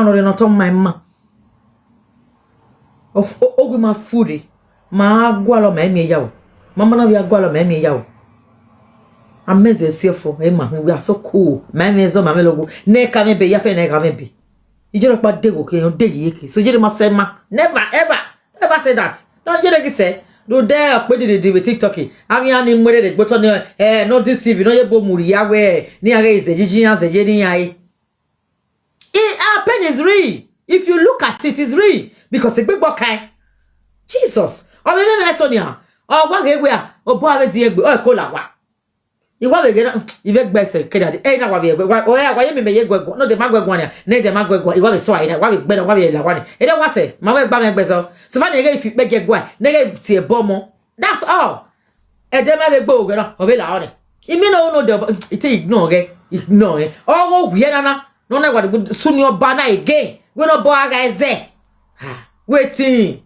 no not on my ma. Of ogu ma foodie. Ma gwalo me me yaw. Mama na we gwalo me yaw. Amazing fearful. Emma, we are so cool. My mezo ma melogo. Ne ka me be ya fe ne ka me be. You just about dego ke yon degi yeke. So you must say ma. Never ever say that. Don't you say do there put the do with TikTok. I'm yan in where the button no deceive no ye bo muri ya we ni aga is ejiji as ejeni ai. It happen is real. If you look at it, it's real because the big boy Jesus. O me Sonia. O wa ge we a o bo ave di egbe o ko la wa. Iwa be gena ive gbese kedade na wa be o ya wa ye me ye gwego no de magwego ania na de magwego iwa be so ai na wa be gbe na wa be la wa ni e de wa se ma we gba me gbeso so fa na ge fi be gwego na ge tie bomo that's all e de ma be gbo ogo na o be la o ni imi no no de it ignore o wo wi na no na wa de suni oba na again we no bo aga eze ha wetin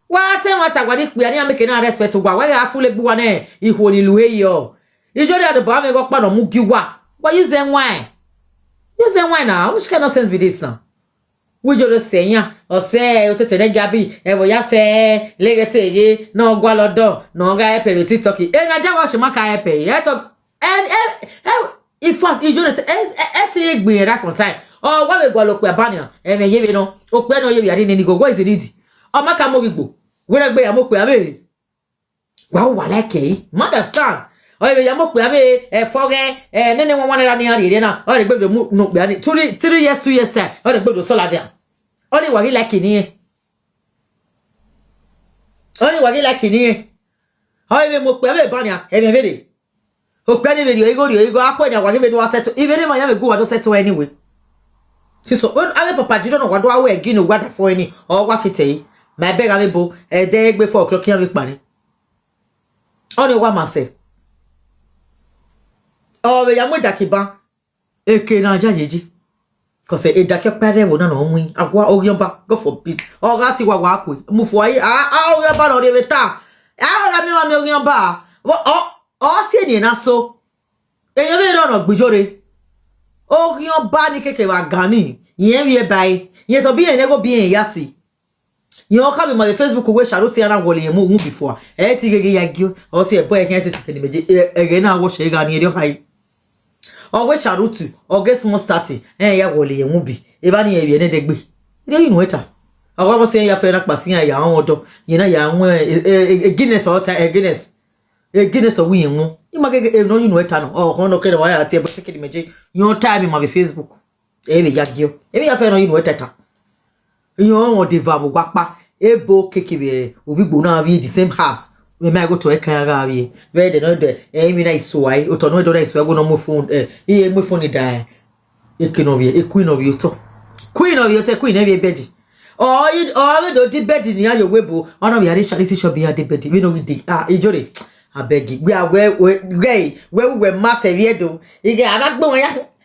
wa te wa ta gwa ni pe ani ameke na respect gwa wa ga fule gbu wa na ihu ni luwe yo. Iyore at the bottom go pa no mugiwa. But you say why? You say why now? Which kind of sense be this now? We just say ya or say o tete ne gabi e bo ya fe legete ye no gwa lodo no ga epe be TikTok. E na ja wa se maka epe. E to in fact Iyore say egbe right from time. Oh wa we gwa lo pe abania e me ye be no. O pe no ye bi ade ni go go is need. O maka mo gbo. We na gbe ya mo pe abe. Wa like understand? Oh, you mo pe ave foge nene won wan ni ari na o de gbedo mu no pe ani 3 years 2 years time o de gbedo so la dia o ni wagi like ni o e mo pe ave bania e me vede o pe ni video ego akwa ni wagi video settle even ma ya me go wa do settle anyway so ave papa jido no wa do awe egi no gwa da fo ni o wa fite my beg ave bo de egbe 4 o'clock yan we pani o ni wa ma se. Oh, we are dakiba. Eke na jajeji. Cause e dake pere wo na no nwin. Agwa ogyomba go for bit. O ga ti wa akwe. Mufu ayi ogyomba no de beta. Ra mi wa mi ogyomba. O si ni na so. Eyan me ro no gbijore. Ogyomba ni keke wa gani. Yen wie bai. Yen to bi en ego bi en yasi. Yen ka bi ma Facebook we sharuti ana wole yen mu before. E ti gege yagio. O si e boy ken ti sikeni meje. Ege na wo she ga ni ere hai. O we sharutu o get small starting ya wole yen bi e ba ni e ne degbe ire inu eta o wa se ya fe na pasin ya won odo yen na ya won Guinness o ta Guinness o wi yen won I ma gege no inu eta no o ho no kere wa ya ti e bo sekedi meje yon time ma be Facebook e be yagio e be ya fe no inu eta ta yon o de vavo gwapa e bo kekebe ovigbo na vi the same house. We may go to a car. Where they know the aim in a sway, or to know the sway, no more phone, my phone die. A queen of you, a queen of you, queen of you, queen every bed. Oh, you already did bed in your webo, on a very charity shall be at the bed. We know we did. Iyore, I beg you. We are where we were massive yedo. You get not going.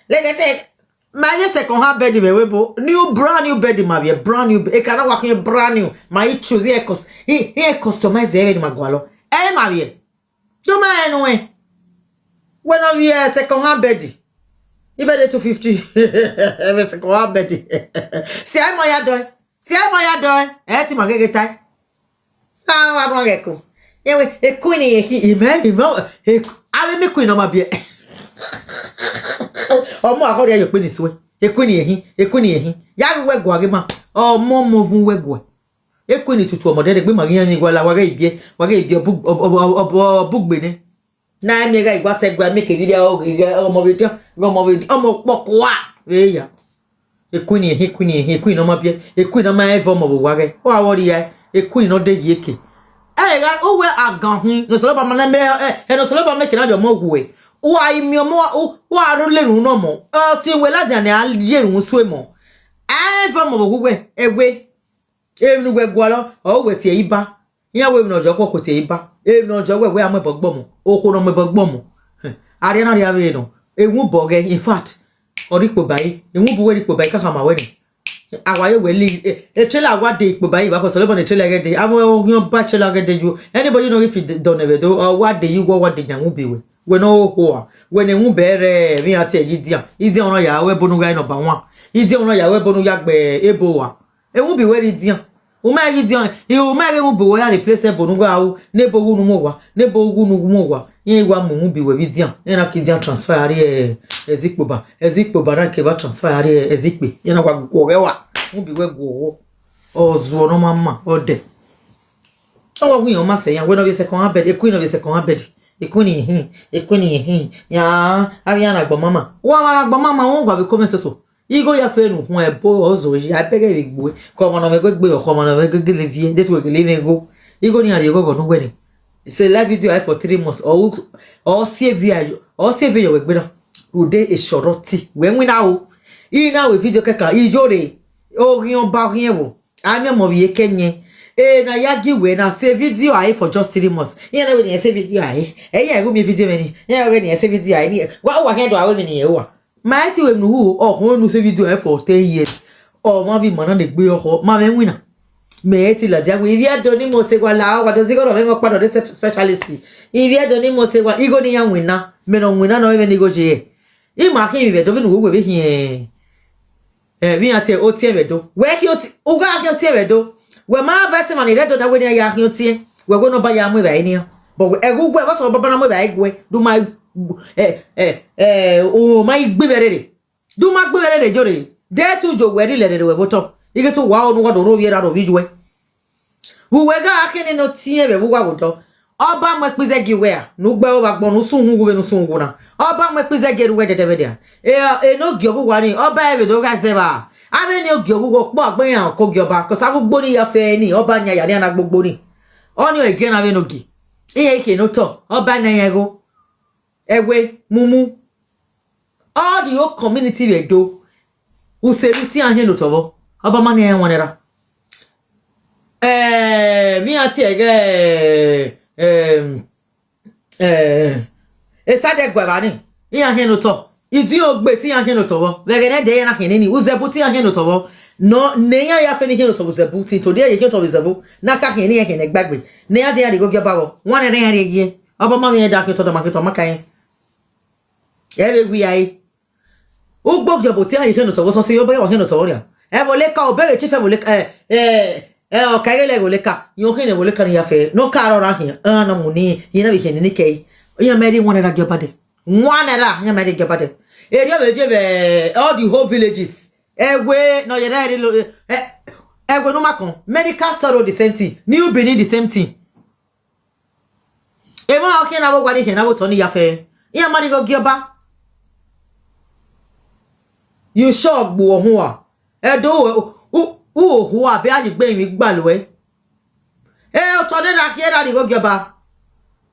Let it take. My second hand bed in webo. New brand new bed in my brand new. It cannot work in brand new. My choose here cost. He customize every magwalo. Eh, my dear. Do my anyway. When we are second hand bed. You better 250. Every second hand bed. See, I'm my adoi. See, I'm my adoi. Eh, ti magege tai. Ah, I don't get cool. Anyway, a queen he may be more. I will make queen on my beer. Oh, more how you queen is way. A queen he. Young wegwagima. Oh, more moving wegwa. E kwini tutu omode de gbe maria mi gwala waga ibie book bene na mi ga igwa segwa make video omo video omo pokwa eya e kwini no ma bie e kwini no ma evo mo waga o awori ya e kwini no de yeke ga o we agan hun no so ba ma na me no so ba make na jo mo gwe o ai mi omo o aro lerun no mo ti we lati na lerun so e mo evo mo gwe egwe Even we gwalo o we tie iba ya we no joko ko tie iba even no joko we amebogbomo o ko no mebogbomo ari na ri ave no ewu boge in fact oripo bai ewu bu we ripo bai kaka ma we ni awaye we li e trailer wa de ipo bai ba ko so le bon e trailer ge de awo ogun ba trailer ge de ju anybody know if it don't ever do or what de you go what de nyan bi we no ho we ne hu bere mi ati e gidia idi ona ya we bonu guy number 1 Idi ono ya webo no yagbe ebo wa. E won be where idian. O ma idian, e o ma won be where replace ebo no gwa o, nebo wu no mo wa, nebo wu no mo wa. Yen wa mo be we idian. Yen na kidian transfer ari ezikpoba. Ezikpoba na ke ba transfer ari ezikpe. Yen na kwa go wa. Won be we go. Ozo no mama ode. Awa wi o ma se yan we no be second abed, e queen of the second abed. Ekuni ya abia na gbo mama wa na gbo mama won gwa be come so igo ya fe nu hun ebo ozo yi abege be gbo ko mo na me gbe ko mo na me gbe le vie de to gbe le go igo ni ari go no gbe ni say live video for 3 months or see video we gbe na ode e shoroti we nwina o ina we video keka Iyore orion ba rien wo ami mo vie kenye na yagi we na say video ai for just 3 months. You know when you say video ai. Yeah, go me video many. Yeah, when you say video ai. What can do I when you wa. My ti we nu o ho nu say video ai for 10 years. O ma bi mo na de gbe o ma me wina. Me ti la dia we vi adoni mo se gwa la wa do se go me mo pado de specialist. Ivi adoni mo se gwa igo ni ya wina. Me no wina no we ni go je. I ma ke mi be do nu we be hi. Vi ati o ti e be do. We ki o ti o ga ki o ti e be do. We ma vese mani redo na we ni ya hiotie we go no ba ya mu ba ni but we egu gwe so baba na mu ba igwe do my o my gbe berere do ma gbe berere jore de tu jo we ri le we voto ige to wa onu wa do ro viera ro vijwe we ga akini no tie be wa godo oba mo pize gi we a no gbe o ba gbonu sun hu we no sun hu na oba mo pize gi we de de e no gi ogu wa ni oba e be do ga se ba ave ni ogi ogugo po agbe yan ko gioba ko sa gbogbo ni ya fe ni oba nya ya ni na gbogbo ni oni o again ave no gi iye ike no to oba na yan go ewe mumu all the whole community we do uselu ti an he no towo oba ma ni yan wonera mi ati ege sade gwa ni iyan he no to idi ogbe ti yan heno towo vegene de na hene ni uzebu ti yan heno towo no ne yan ya fe ni heno towo zebu ti to de ye heno towo zebu na ka hene ye hene gbagbe ne ya de ya go gba wo won ne yan ye oba ma mi da ke to do ma ke to maka yin e be wi ai o gbo gbo ti yan heno towo so se yo be yo heno towo ria e bo le ka o be ti fe bo le o ka ile go le ka yo hene bo le ka ni ya fe no ka ro ra hin na mu ni ye na be hene ni ke yan meri won ne ra gba de one era yan meri gba de area we give all the whole villages egwe no yere egwe no makon medical sorrow the same thing new benin the same thing e ma o ke na wo gwa ni ke na wo to ni ya fe yan mari go gioba you shock gbo ohun wa e do ho abi ayi gbe mi gba lo e o to de na ke ra ni go gioba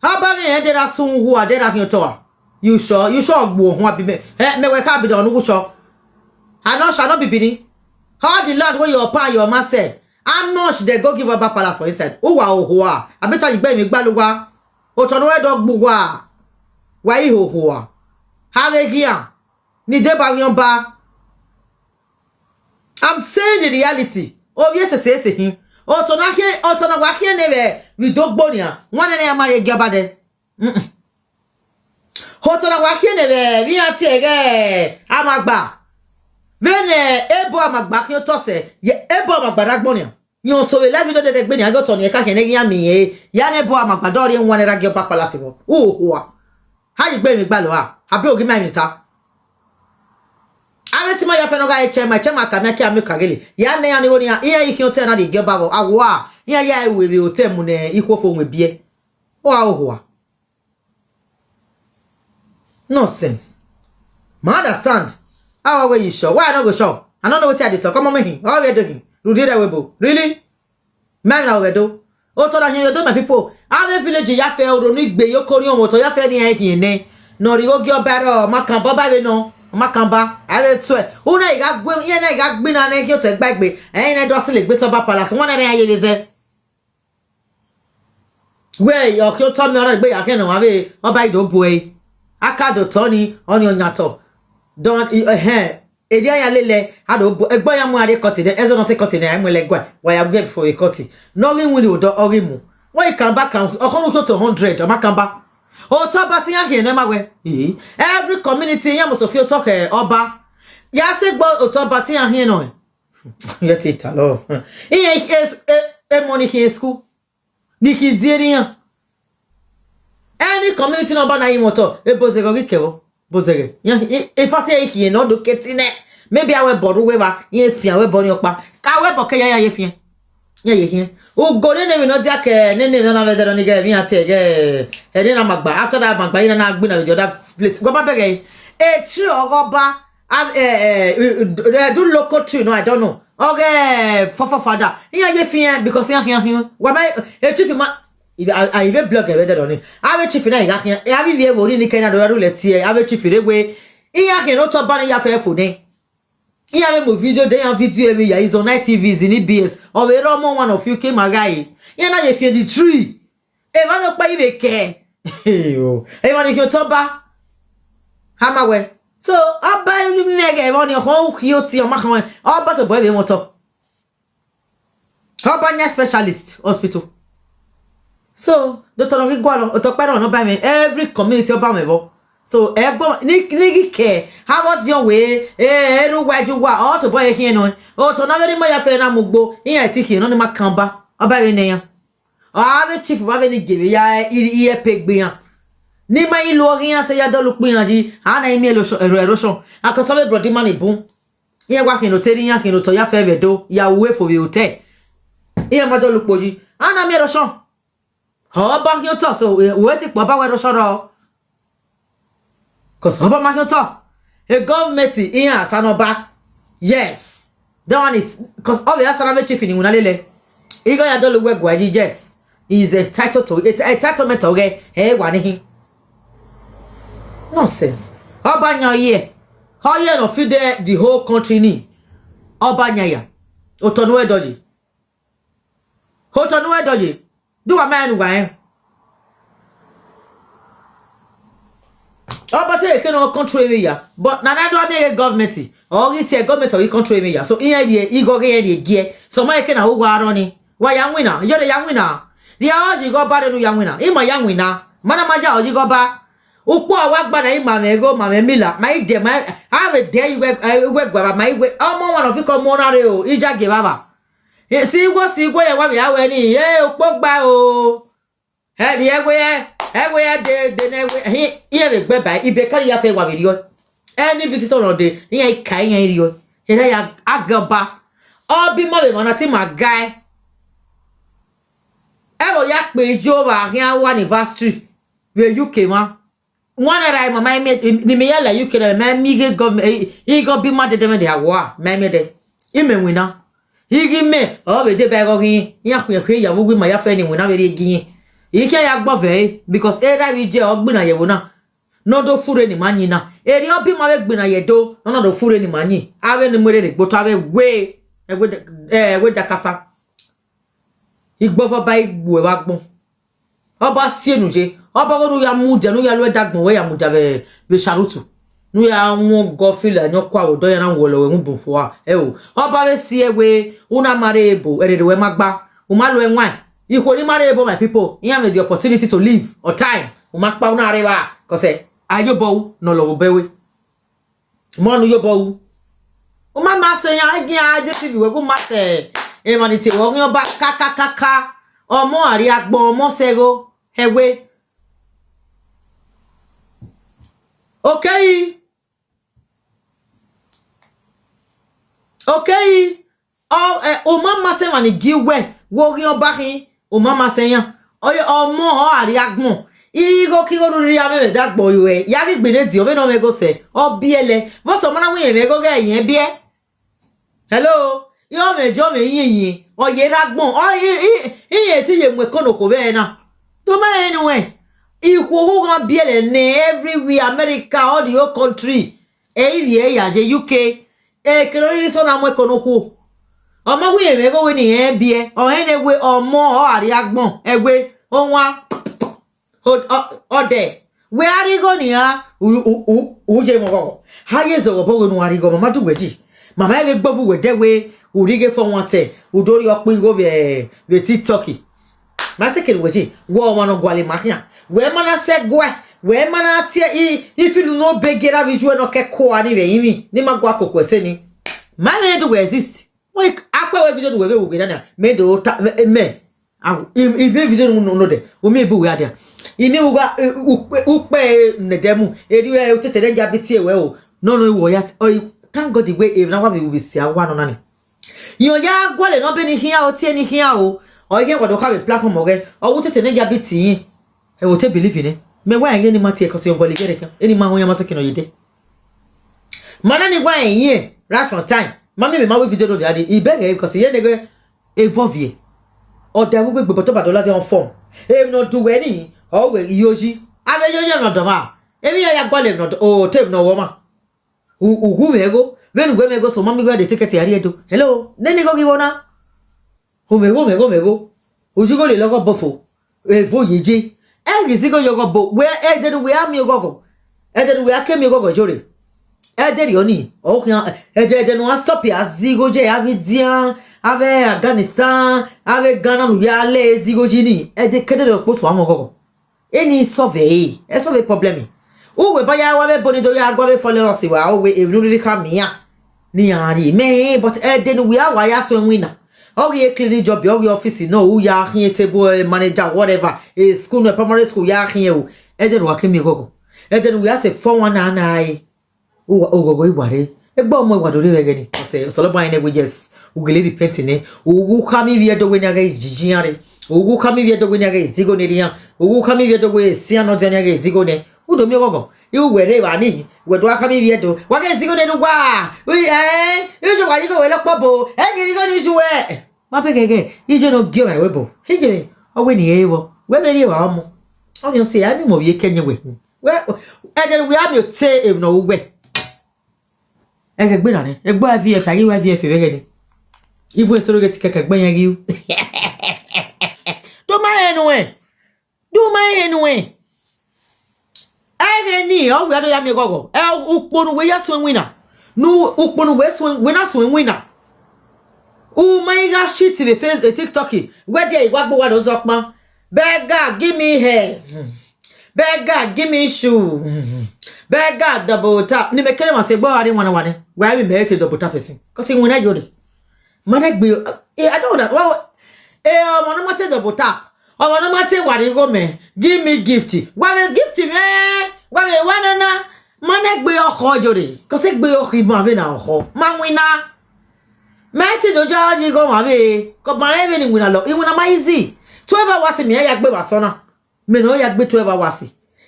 ha ba mi e de ra sun hu ade ra fi to wa you sure gbo ohun abi me we ka bi do nu sure I shall not be bini how the Lord where your pa your ma said how much they go give about palace for inside o wa oho a abeta igbe mi gba lo wa o to no we do gbo wa i oho a ha we gian ni de ba yan ba I'm saying the reality oh yes say him o to na wa hie ne be we do gbo ni a won ne ya mari gba de hoto na wa hie ne be wi ati ege amagba vene ebo amagba ki o to se ye ebo amagba ragbon ni yo so we live video de gbe ni agoto ni e ka hene yan mi e ya ne ebo amagba do ri won ne ragi opa palace wo o wa ha yi gbe mi gba lo a abi ogi ma mi ta ave ti ma ya fe no ga e chema ka me ki ame kagele ya ne ya ni woni ya iye yi hotel na de gba wo awo a ya ya e we be hotel mu ne ikwo nwe bie o a o wa nonsense. Ma understand. How are you sure? Why I not go sure? I don't know what I did. Come on, me. How are you doing? You did that webo. Really? Man, now we do. Oh, to that you do my people. Our village ya fe oro ni gbe yo kori omo to ya fe ni ehin ne. No ri go gyo baro makamba ba we no. Makamba. I will swear. Who na iga gbe ye na iga gbe na na ki o te gbagbe. Eh na do se le gbe so ba palace. Won na na ye beze. We yo ki o to mi ora gbe ya ke na wa be oba ido boy. Akado Tony on your nyato don edia ya lele ado egbo ya mu ade koti de ezo no se koti na mu legwa wa ya gbe for a koti no rin wini odo orimu why can back kan okonu to 100 o makamba o to ba ti ya he na mawe every community ya must of you talk oba Ya se gbo otoba ti an hin no. Yet it alone. Is a money here school. Niki Dirian. Any community number na imoto. E bozego gikewo. Bozege. If I say he no do ketine. Maybe I will boru wewa. Ye fia we boni okpa. Ka we boke ya ye fia. Ya ye fia. O go ne no dia ke ne na vedero ni ge via te ge. E na magba. After that magba ina na agbi na the other place. Go ba bege. E tri ogoba. Do local tree, no, I don't know. Okay, for father. Yeah, you feel because here. What a chief I even block a better on it. I have a chief in a here. I have you ever in Canada, let's see. I have a chief in a way. Here cannot talk about your fair food. Here I have a video, they have video every year. It's on night TVs in EBS. Or a Roman one of you came a guy. Yeah, now you feel the tree. Ever not by the care. Ever if you talk about Hammerway. So, I buy you mega on your whole cute your macaron. All but a boy motor. How about your specialist hospital? So, Dr. Gualo, or talk better on by me every community of Bamevo. So, Nick care. How about your way? Where you were all to boy here no. Oh, to never my affair Mugbo. Here I take you on the Macamba. Or by the name. I have a chief revenue give ya ear pig beer. Ni ma ilo rien se ya do look me anji ana imi erosion akosole brody man ibun ye wa kin no teri yan kin no to ya fe do ya we for we hotel ye ma do look poji ana mi erosion ho ba kin to so we ti po ba we erosion ro cause ho ba ma kin to a government in asanoba yes that one is cause all the asanoba chief ni unalele igo ya do look we gwaji yes he is entitled to it entitlement okay he wa ni him. Nonsense. Obanya ye. How ye no feed the whole country ni? Obanya ya. Otonu edoji. Otonu edoji. Do a man why? Obate can no control me ya. But na do a government. Or is a government or you control me ya. So in idea you go get the gear. So my can who are running. Why young winner? You're the young winner. The hours you go bad no young winner. In my young winner. Mana maja you go back. Upo awagba na imamego mamemila my de my have a day you work my way omo one of you come on o ija ge baba si go ye wa bi awe ni upo gba o he ni ewe de na ewe here be gbe bai ibe kari ya fe wa bi yo any visitor on de yan kai yan ri o here ya agaba obi mo be mona ti ma guy ewo ya pe jo wa yan anniversary we UK ma one that my ni me yala you can me government he go be mad dem dey awa me dey ime wina he give me oh be dey beg ogin ya kwe ya wo gbe ma ya fe ni wina we dey gin he ke ya gbo ve because era we je ogbina ye wona no do fure ni manyi na eri obi ma we gbina ye do no do fure ni manyi awe ni mere re gboto awe we da kasa igbo fo ba igbo e wa gbon oba sienuje oba go ya mu je no ya lo dagbon we ya mu jabe be sharutu no ya won go feel anyo kwa odo ya na wo lo we mu bufo a o oba we sie we una mare ebo erere we magba o ma lo enwan iko ni mare ebo my people you have the opportunity to live or time o ma pa una rewa cause ayobo no lo be we mo nu yobo o ma ma se yan agin ade tv we go ma se e ma ni ti wo yan ba kakakaka omo ari agbon omo sego ewe okay o mama se mani giwe wo ri oba kin o mama se yan omo o ari agbon igo ki go ri ame da gbo iwe ya ri gbere di o me no me go se o biele mo so mo na wi me go ge yen bie hello yo me jo me yin o ye ragbon o iye ti ye mu ekono ko be na to ma anyway iko go biele ne everywhere America all the whole country area ya je UK kero ri so na mu ekono ko o ma wi me go we ni e bie o ene we omo o ari agbon egbe onwa ode we ari go ni ha u je mo go ha ye zo bo nu ari go mama du gbeji mama e gbofu we de we urige for one te udori opin go we TikTok ma se kele weji wo won no gwale mahia we mana se gwe we mana tie if you no begera visual no ke ko ani we yimi ni magwa kokose ni man do exist we akwa we video do we we na me do me if video no de o me bu we adia imi uga ukpe nedemu eri we tete de jabitie we o no wo ya thank God the way if na wa we see awa no na yo ya gwale no be ni hia o tie ni hia o ye wodo ka we platform oge o wo tete de jabiti e wo te believe in me wa yen ni matie cause yo gwale gere kan eni ma ho ya masaki no yede mana ni gwa yen right from time mami me ma we video do de ade I beg because ye ne evolve o da wo gbe to badola de on form e no do we ni o we yoji ave yoji no do ma e mi ya gwale no o tape no wo ma ugu mego venu gwe mego so mami gwa de ticket ya riedo hello neni go giwona o mego ojugo le logo bofo e vo yeje e gizigo yogo bo we e de we am yogo e de we akemi yogo jore e de rioni o kan e de no stop ya zigo je avidian ave Afghanistan ave Ghana mu ya le zigo jini e de kede do poso am gogo eni survey e survey problem uwe baya wa be boni do ya gwa be followers wa uwe evru ka mia ni ari me but e de we are wa ya so winner o ye cleaning job your office no u ya hin table manager whatever a school no primary school ya hin o e de wa kemi gogo e de we are say 419 o gogo iware e gba omo iwado re wege ni say so lo ban ne we yes u gele repent ne u kami vi do we na ga jijiare u kami vi do we na ga zigo ne ria u kami vi do we sia no de na ga zigo ne udo mi gogo you were wa ni we do aka mi biedo wa ga zigo ne nu gwa you jo wa yigo we lo pobo e giri go ni juwe ma pe gege ije no gio we bo ije o we ni ewo we me ri wa omo o mi o se abi mo ye kenye we e de we am yo te e no we e ke gbe na ni e gbo avf ayi wa avf we ge ni ivu esoro ge ti keke gbe yan ri do ma enu e ni o we ado ya mi gogo e ukponu we ya swen winner no ukponu we swen winner swen winner o my gosh shit the face a TikTok where there igba gbo wa do so pon beggar give me hair beggar give me shoe beggar double tap ni me kere ma se gbo ari wan why me me to double tap person cause when I jode man gbe I don't know well omo no mate double tap omo no mate wari go me give me gift why me gift me why me wanana man gbe oko jode cause gbe oko mo ave na oko man wina mate do judge go ma be ko ma even ni wina lo I wina ma easy 12 hours me ya gbe wa so na me no ya gbe 12 hours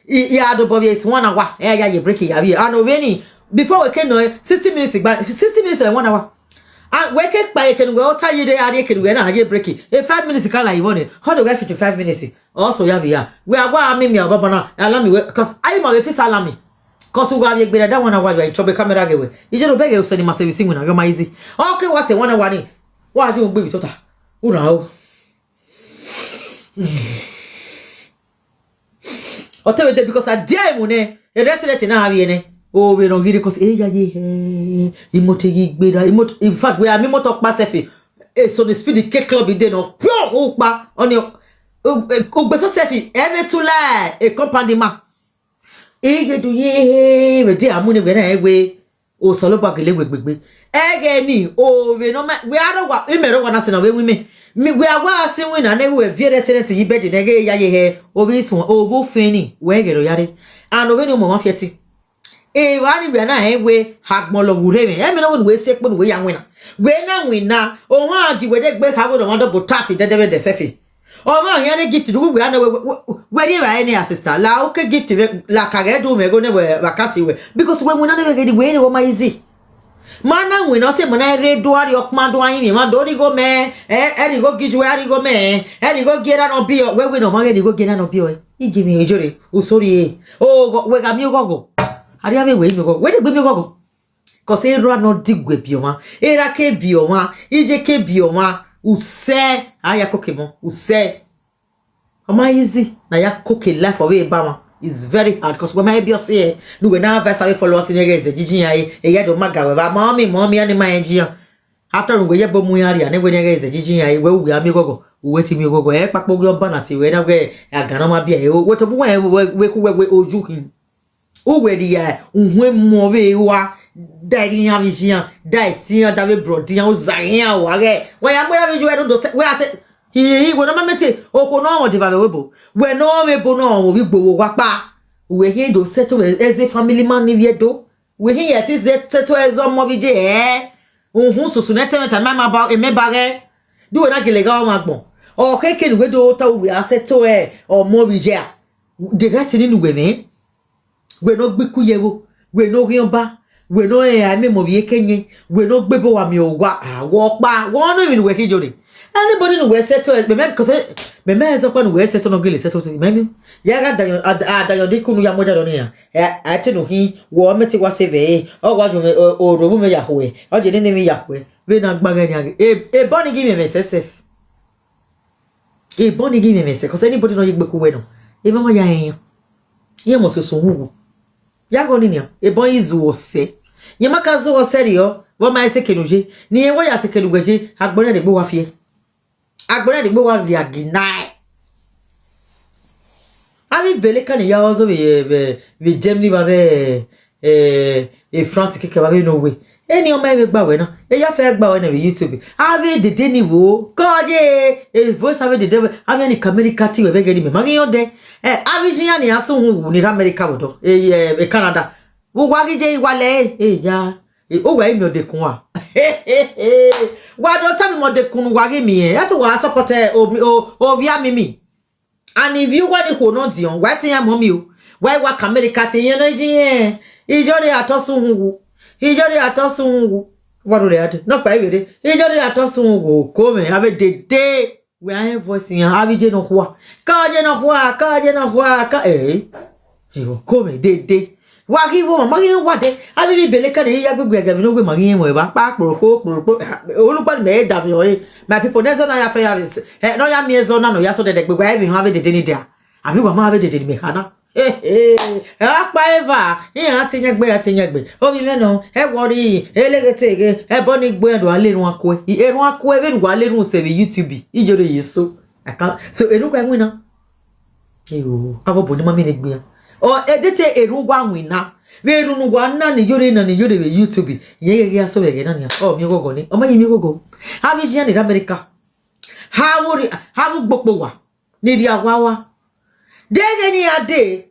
ya do bobby is 1 hour ya ye break ya be and oveni before we can know 60 minutes 60 minutes or 1 hour and we can buy can go tell you they are can we na ye break e 5 minutes can like you want how do we 55 minutes also ya be ya we are wa me baba na allow me because I ma we fit allow me cause we go ye gbe that 1 hour you trouble camera ge we you just beg you send my service when na easy okay what say 1 hour ni wa ju gbe total una o otewe de because I dare mu ne e resident na have ye ne o we no gidi cause ya ye imotegi gbera in fact we are me motor pa sefi e so the speed cake club ide no o pa oni o gbe so sefi e tula e company ma e ge do ye we dey amuni we na egbe o so lo ba gele gbegbe ege ni o we no we are wa e mero wa na se na we me are wa se we na we vie resident yi be de nege ya ye he o bi sun o go fini we ge ro yare and o we no mo ma fieti e wa ni be na we hagbon lo wure me e me no we se pon we ya wina o ha gi we de gbe ka go do double tap de de sefi o ma yan gift do we na we dey ba any assistant la o ke gift la ka ge do me go ne we wakati we because we na ne ge we ni wo ma easy mana we no se mana re do ari okma do ayin mi ma do ri go me eri go giju ari go me eri go gera no bi o we no ma ge go gera no bi o I give me ejore o sorry o we ga mi gogo ari ave we mi gogo we de gbe mi gogo cause e ro no digwe bi o ma e ra ke bi o ma ije ke bi o ma use aya kokemo use o ma easy na ya koke life of e ba ma is very hard because when my be say no we now verse away follow us in here is jijin ai e ya do maga we ba mommy ani my engineer after we ye bomu yari ani we is jijin ai we am gogo weti mi gogo e papo gyo ba na ti we na we agana ma bia e we to bu we ku we oju hin o we di ya unhwe mo we wa dai ya vision dai si ya dawe brodi ya o zaria o age we ya gbera vi we do we ase hi we no ma meti o ko no mo di va we bo we no me bo no o vi gbowo wa pa we he do settle as a family man ni we do we he yet is settle as o mo vi je unhu susu na temeta ma ba e me bare do na gele ga o ma gbon o keke ni we do ta we settle o mo vi je de gati ni nu we me we no gbiku yewo we no riomba we no me mo vie kenye we no gbebo wa mi o wa wo pa wo no mi we kijore anybody no we settle me cause me ezo kwa no we settle no gele settle ti me ya ga da yo dikunu ya moja do ni ya ati no hi wo meti wa save o wa jo o robu me ya howe o je ni mi ya howe we na gbaga ni age e boni give me sef e boni give me sef cause anybody no yigbe ku we no e mama ya yen ye mo so hu ya go ni e bon izu ose ye maka zo ose rio wo ma ese kenuje ni e wo ya se kenugeje agbona de gbo wa fie agbona de gbo wa ri aginai abi bele kan ya ozo we Germany ba be e France ke ba be no we eni o ma be gba we na e ya fe gba we na YouTube abi de niveau koje e voice abi de abi ni America ti we be gani me ma yo de abi jinya ni aso hu ni America wodo e Canada wo gwa gije iwale ja o wa emi odekun wa wa do tabi mo dekun wa ge mi e ati wa support o via mimi and if you want to no dion wa ti yan mo mi o wa America ti yan na jiyen ijore atosun wu wa do re ade no pa iwere ijore atosun wu ko me have de we are voice yan have je no kwa ka je no kwa ka ko me de wa ki wo ma ki wa de abi bi bele kan ya gbegbe aga mi no gbe ma yin mo ba pa poro olupa me da mi o my people nezo na ya fe ya no ya mi ezo na no ya so de gbegbe ai bi have de ni dia abi wa ma have de me kana pa eva yin ati nyegbe o bi me no e wori elegete e bo ni gbe ndo alerun ako erun ako e be ru alerun se bi YouTube ijore yeso aka so eru kwa nwina avo bo ni ma mi ne gbe o edete erugwa nwina we runugwa na ni yore be YouTube yeye ya so be na ni o mi gogo ni o ma yi mi gogo ha bi jian ni America ha bu gbogbo wa ni ri awawa dege ni ade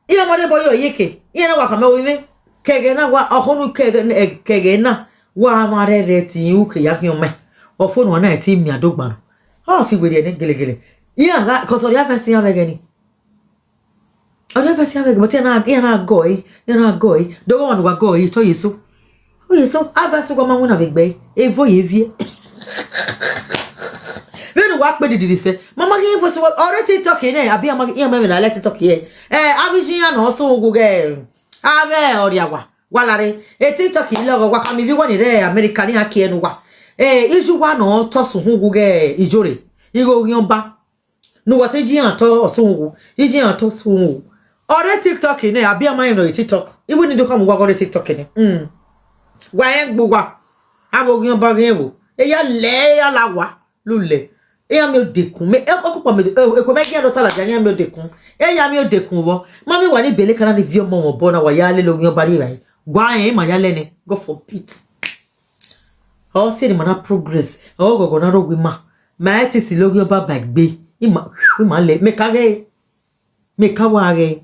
iye mo de boyo yeke iye na wa ka me wi me kege na wa ohunu kege na wa mare re ti u ke ya ki o me o fonu na ti mi adogba no o fi gbere ni gelegele iye ga ko so ya fa si abege ni I never see a but yana goi do one wa goi to yeso o yeso ava so goma wona vegbe evo yevie we no wa pe didi se mama gi info so already talking eh abi ama iya me na let talk here avision na so ogu ge ave oriawa walare TikTok lo wa kami vi woni re America ni ake enu wa iju wa no to so hu ogu ge ijore igo yonba no wa te ji an to so ogu iji an to so ogu ore TikTok ni abi ama yin no TikTok ibu ni do ka mu gwa gore TikTok ni gwa yen gbugwa abo yan ba gen wo ya le ya la wa lule ya mi odekun me okupo me ko me gen do tala ja yan mi odekun ya mi odekun wo ma mi wa ni bele kana ni vi omo won bo na wa ya le lo yan bari rai gwa yen ma ya le ni go for pit o si ni mana progress o gogo na rogwi ma ti si lo yan ba bagbe ima le me ka wa re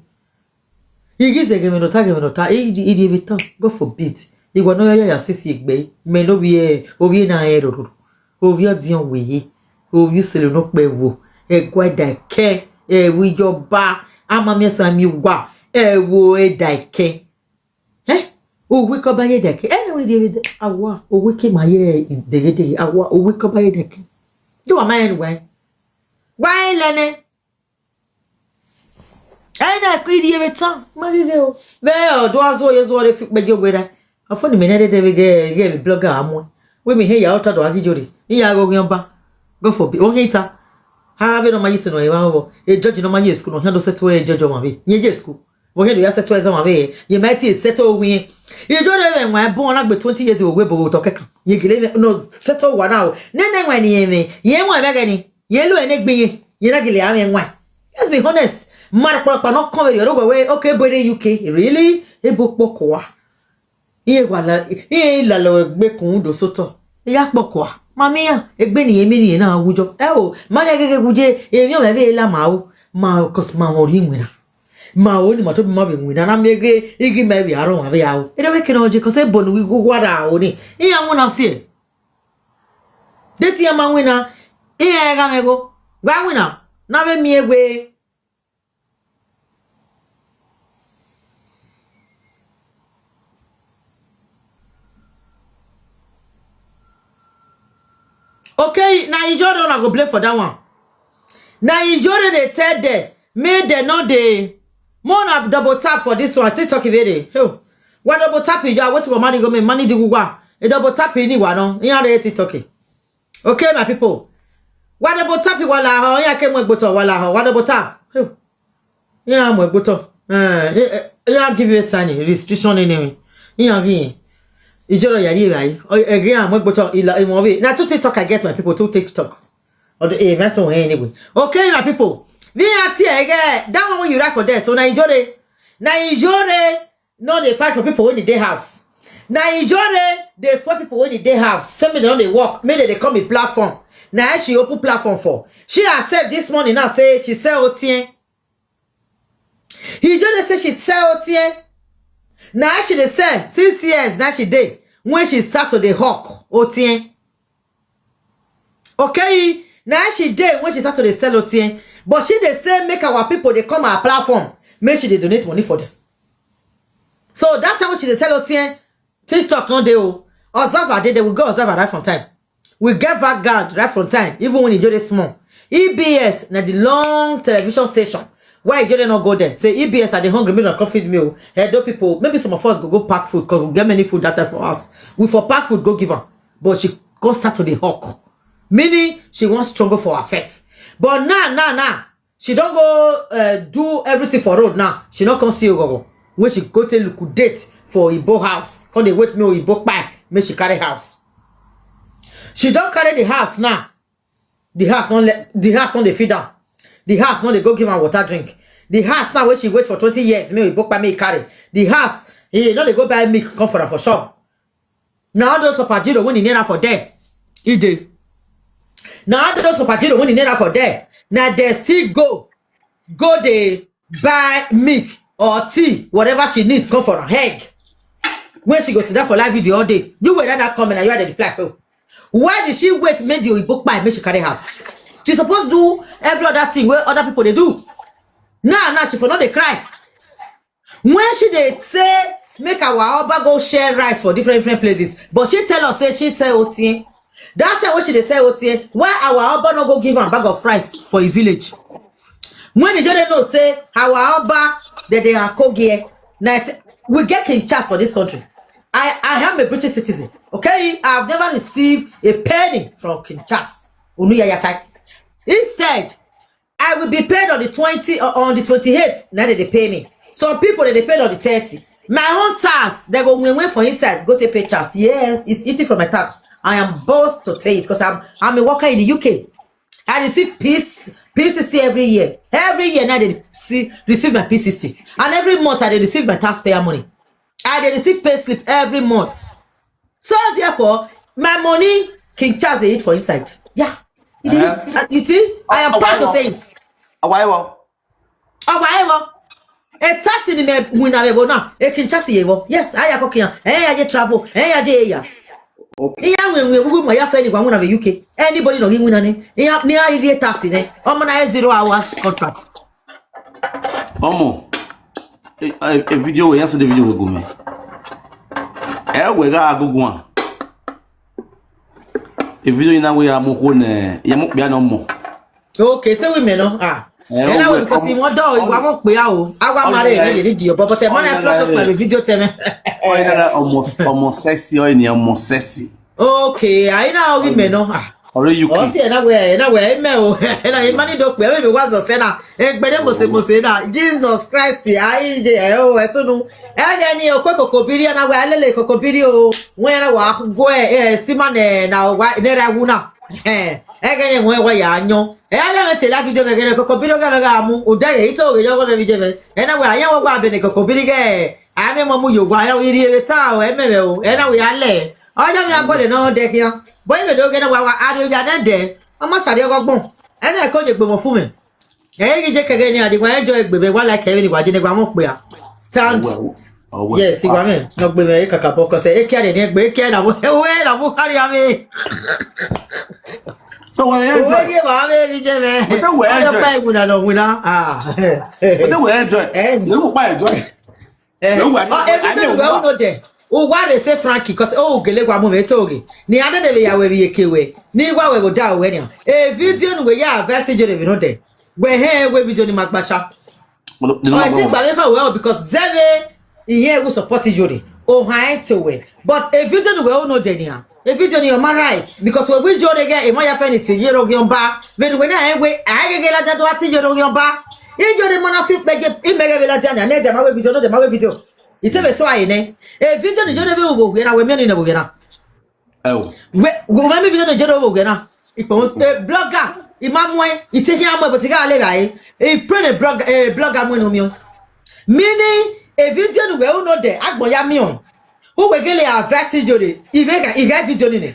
igize ge me no ta idi beta go for bit igwa no ya sisi egbe me no vie na ero ovi odion weye ovi sele no pe wo egwa da ke wi joba ama mi so ami wa ewo e da ke owi ko ba ye da ke anyway de awa owi ke ma ye degede awa owi ko ba ye da ke do ama anyway why lene na kwiri ebeta magige o be odo azo yezo re fi peje gwera afọ ni menede de ge blogger amu we me he ya ota do agijore iya go yamba go for o hita ha be no ma yisu no e wa wo e judge no ma yesku no hando setwe e judge ma be nye jesku wo he do ya setwe za ma be ye mighty settle wi ye jore we nwa bon na gbe 20 years we bo to keka ye gele no settle wa na o nene nwa ni ye me ye nwa be gani Yellow and egg be yenagili am why. Let's be honest. Mark not come your way. Okay, but UK really a book bokwa. Ye wala e lalo gbekun do soto. Ya bokwa. Mamia egbeni emini na awujo. Oh, mani agege guje eyan me la ma cause ma ori nwina. Ma oni ma to bi ma be nwina na mege igi me bi aro wa ya o. E de we kenoje cause e bonu wi gwara o ni. Iya nwuna sie. Deti ya ma nwina. Iya ga mego. Gwa nwina. Na be mi egwe. Okay, now Iyore don't go play for that one. Now Iyore they tell them, made they know they more double tap for this one. TikTok very. Oh, what double tap you? I want to go money go me money do gwa. A double tap anyone no. You are TikTok. Okay, my people. What double tap you wala ho? Ya ke mo gboto wala ho. What double tap? Oh, yeah, mo gboto. Yeah, give you a sign restriction anyway. Yeah, again. Iyore yari right. Again, I'm going to ila now to TikTok I get my people to TikTok. Or the that's so anyway. Okay, my people. We are here again. That one when you write for this. So now Iyore no they fight for people when they house. Now Iyore they support people when they house. Some me they work. Maybe they come in platform. Now she open platform for. She accept this morning now say she sell otien. Iyore say she sell otien. Now she dey say 6 years now she did when she start to the hawk otien. Okay, now she did when she start to the sell otien. But she dey say make our people they come our platform, make she dey donate money for them. So that time when she dey sell otien, TikTok no dey o. Observe her they will go observe her right from time. We get Vanguard right from time, even when Iyore small. EBS na the long television station. Why Iyore not go there? Say EBS are the hungry meal and coffee meal. Hey, those people, maybe some of us go pack food because we get many food that time for us. We for pack food go give her. But she go start to the hawk. Meaning she wants stronger for herself. But now, she don't go do everything for road now. She not come see you go. When she go to liquidate for Igbo house. Come they wait me or Igbo pie. Make she carry house. She don't carry the house now. The house don't they feed her. The house now they go give her water drink. The house now where she wait for 20 years, me book by me carry. The house, you know they go buy milk, come for her for shop. Now all those papagiro when you need her for there, he did. Now all those papagiro when you need her for there, now they still go they buy milk or tea, whatever she need, come for her egg. When she goes to that for live video all day, you were that comment and you had the place. So why did she wait make you book by make she carry house? She supposed to do every other thing where other people they do. Now she for not they cry. When she they say make our Oba go share rice for different places, but she tell us say she sell otien. That's why she they sell otien. Why our Oba no go give her a bag of rice for a village? When the judge know say our Oba that they are kogie, we get King Charles for this country. I am a British citizen. Okay, I've never received a penny from King Charles. Instead, I will be paid on the 20 or on the 28th. Now they pay me. Some people they paid on the 30. My own tax, they go wait for inside, go to pay tax. Yes, it's eating from my tax. I am boast to take it because I'm a worker in the UK. I receive P60 every year. Every year now they receive my P60. And every month I receive my taxpayer money. I receive pay slip every month. So therefore, my money King Charles they eat for inside. Yeah. You see, I am proud to say it. A tax in me when I go now. A King Charles yes, I am cooking. I travel. Okay. When we go my friend one of the UK. Anybody no win any. Near the tax in it. 0 hours contract. A video we answer the video we go me. We ga go one. A video in we are mo ne ya mo bia no mo. Okay, tell we me no. And I will because him do I won't pe o. Agwa mare e dey di but e mo na plot up my video teme. Almost sexy or ni almost sexy. Okay, I know we me no. Ore you can. See na we me o. Na money do pe we was so say na. Egbere mo say na Jesus Christ ai je o eso no. E ni okokobiri na we alele kokobiri o. When na wa go sima na wa ne ra wu na. Egene mwe ya anyo. Aga me te la video megene kokobiri ga mu. Udaye ito ge yo go video me. Ena we anya wo gba be ne kokobiri ge. Ame mo mu yo gba na iri ebe ta o ememe o. Ena we ale. Oja mi agbole no de kian. Boy me do ge na wa ari oja na de. Ama sare ogbon. Ena ko je gbe mo fun me. Egi je kege ni adi wa enjoy gbe be wa like e ni wa je ne gba mo pe a. Stand. Yes, igba me. No gbe me kakabo ko se e kia de ni gbe e kia na mo. We na mo kari ame. So when you enjoy, but the way enjoy, you buy enjoy. Everything we know there. Oh, why they say Frankie? Cause oh, gele kwa mo metoge. Ni ade de ya we yekewe. Ni wa we go da we ni. E video we ya verse je we know there. We video ni magbasha. I think ba me well because Zeve here we support Iyore. Oh, hi to we. But a video we all know there ni. A video ni my right because when we join again, my friend to Iyore Ogionba. When I we I get that what Iyore Ogionba. Iyore mona fit bege imege bela tani na dem my video no dem my video. Itebe so aye ne. A video ni Iyore we wo na we me ni na wo na. Oh. We my video ni Iyore wo na. Ipon blogger imamwe iteki amwe botika ale bai. E pray blogger mo no mi. Meaning a video ni we no there agboya mi on. Who we gele a verse Iyore ive video ni ne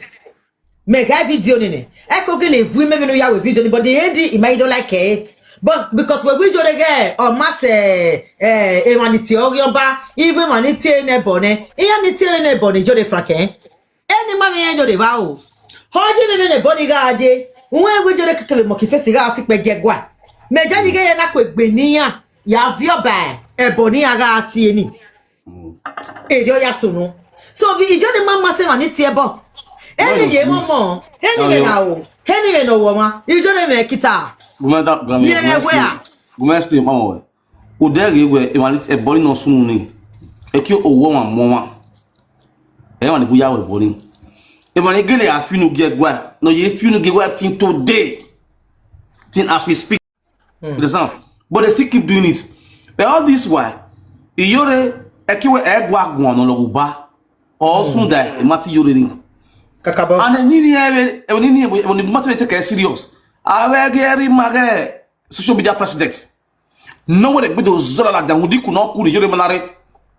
me ga video ni ne e ko gele vu me no ya we video ni but the end it might don't like it but because we Iyore ge o mass emaniti Ogionba even maniti ne bone iya niti ne bone Iyore franken eni ma me Iyore ba o hoji me ne bone ga aje unwe we Iyore kekele mo ki fesi ga afi pe je gwa me jani ge ye na ko egbe niyan ya vio ba eboni aga ati eni Ejo ya sunu. So vi Iyore mama se ma ni tie bo. Eni ye momo. Eni me na o. Eni me no wo ma. Iyore me kita. Gumeda gami. Ye me we a. Gumesta mama we. O dege we e ma e bori no sunu ni. E ki owo wan mo wan. E ma ni buya we bori. E ma ni gele afinu ge gwa. No ye finu ge gwa tin today. Tin as we speak. Listen. But they still keep doing it. But all this why Iyore ekiwe egwa gwon no loguba o sun da e mati Iyore ni Kakabo and ni when mati take serious awegeri mage social media president no we gbe do zora la dan wudi ku no ku Iyore manare.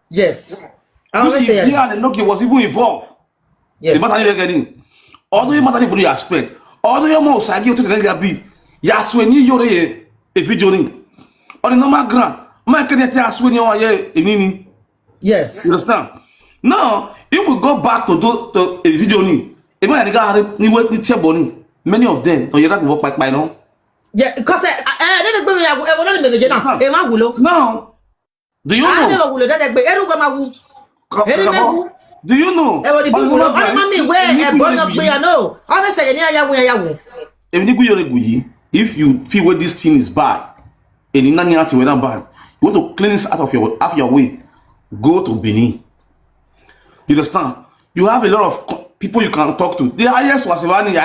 Yes, I always say yeah, and Noki was even involved. yes, The matter you getting although you matter you spread although you mo sagi o te na bi ya so ni Iyore e video ni on the normal ground ma can you ask when you are here yes. you understand? Now, if we go back to a video ni, many of them, or you not work by no. Yeah, because Now, do you know? Do you know? If you feel where this thing is bad, and in any way not bad, you want to cleanse out of your way. Go to Benin. You understand? You have a lot of people you can talk to. The highest was one. You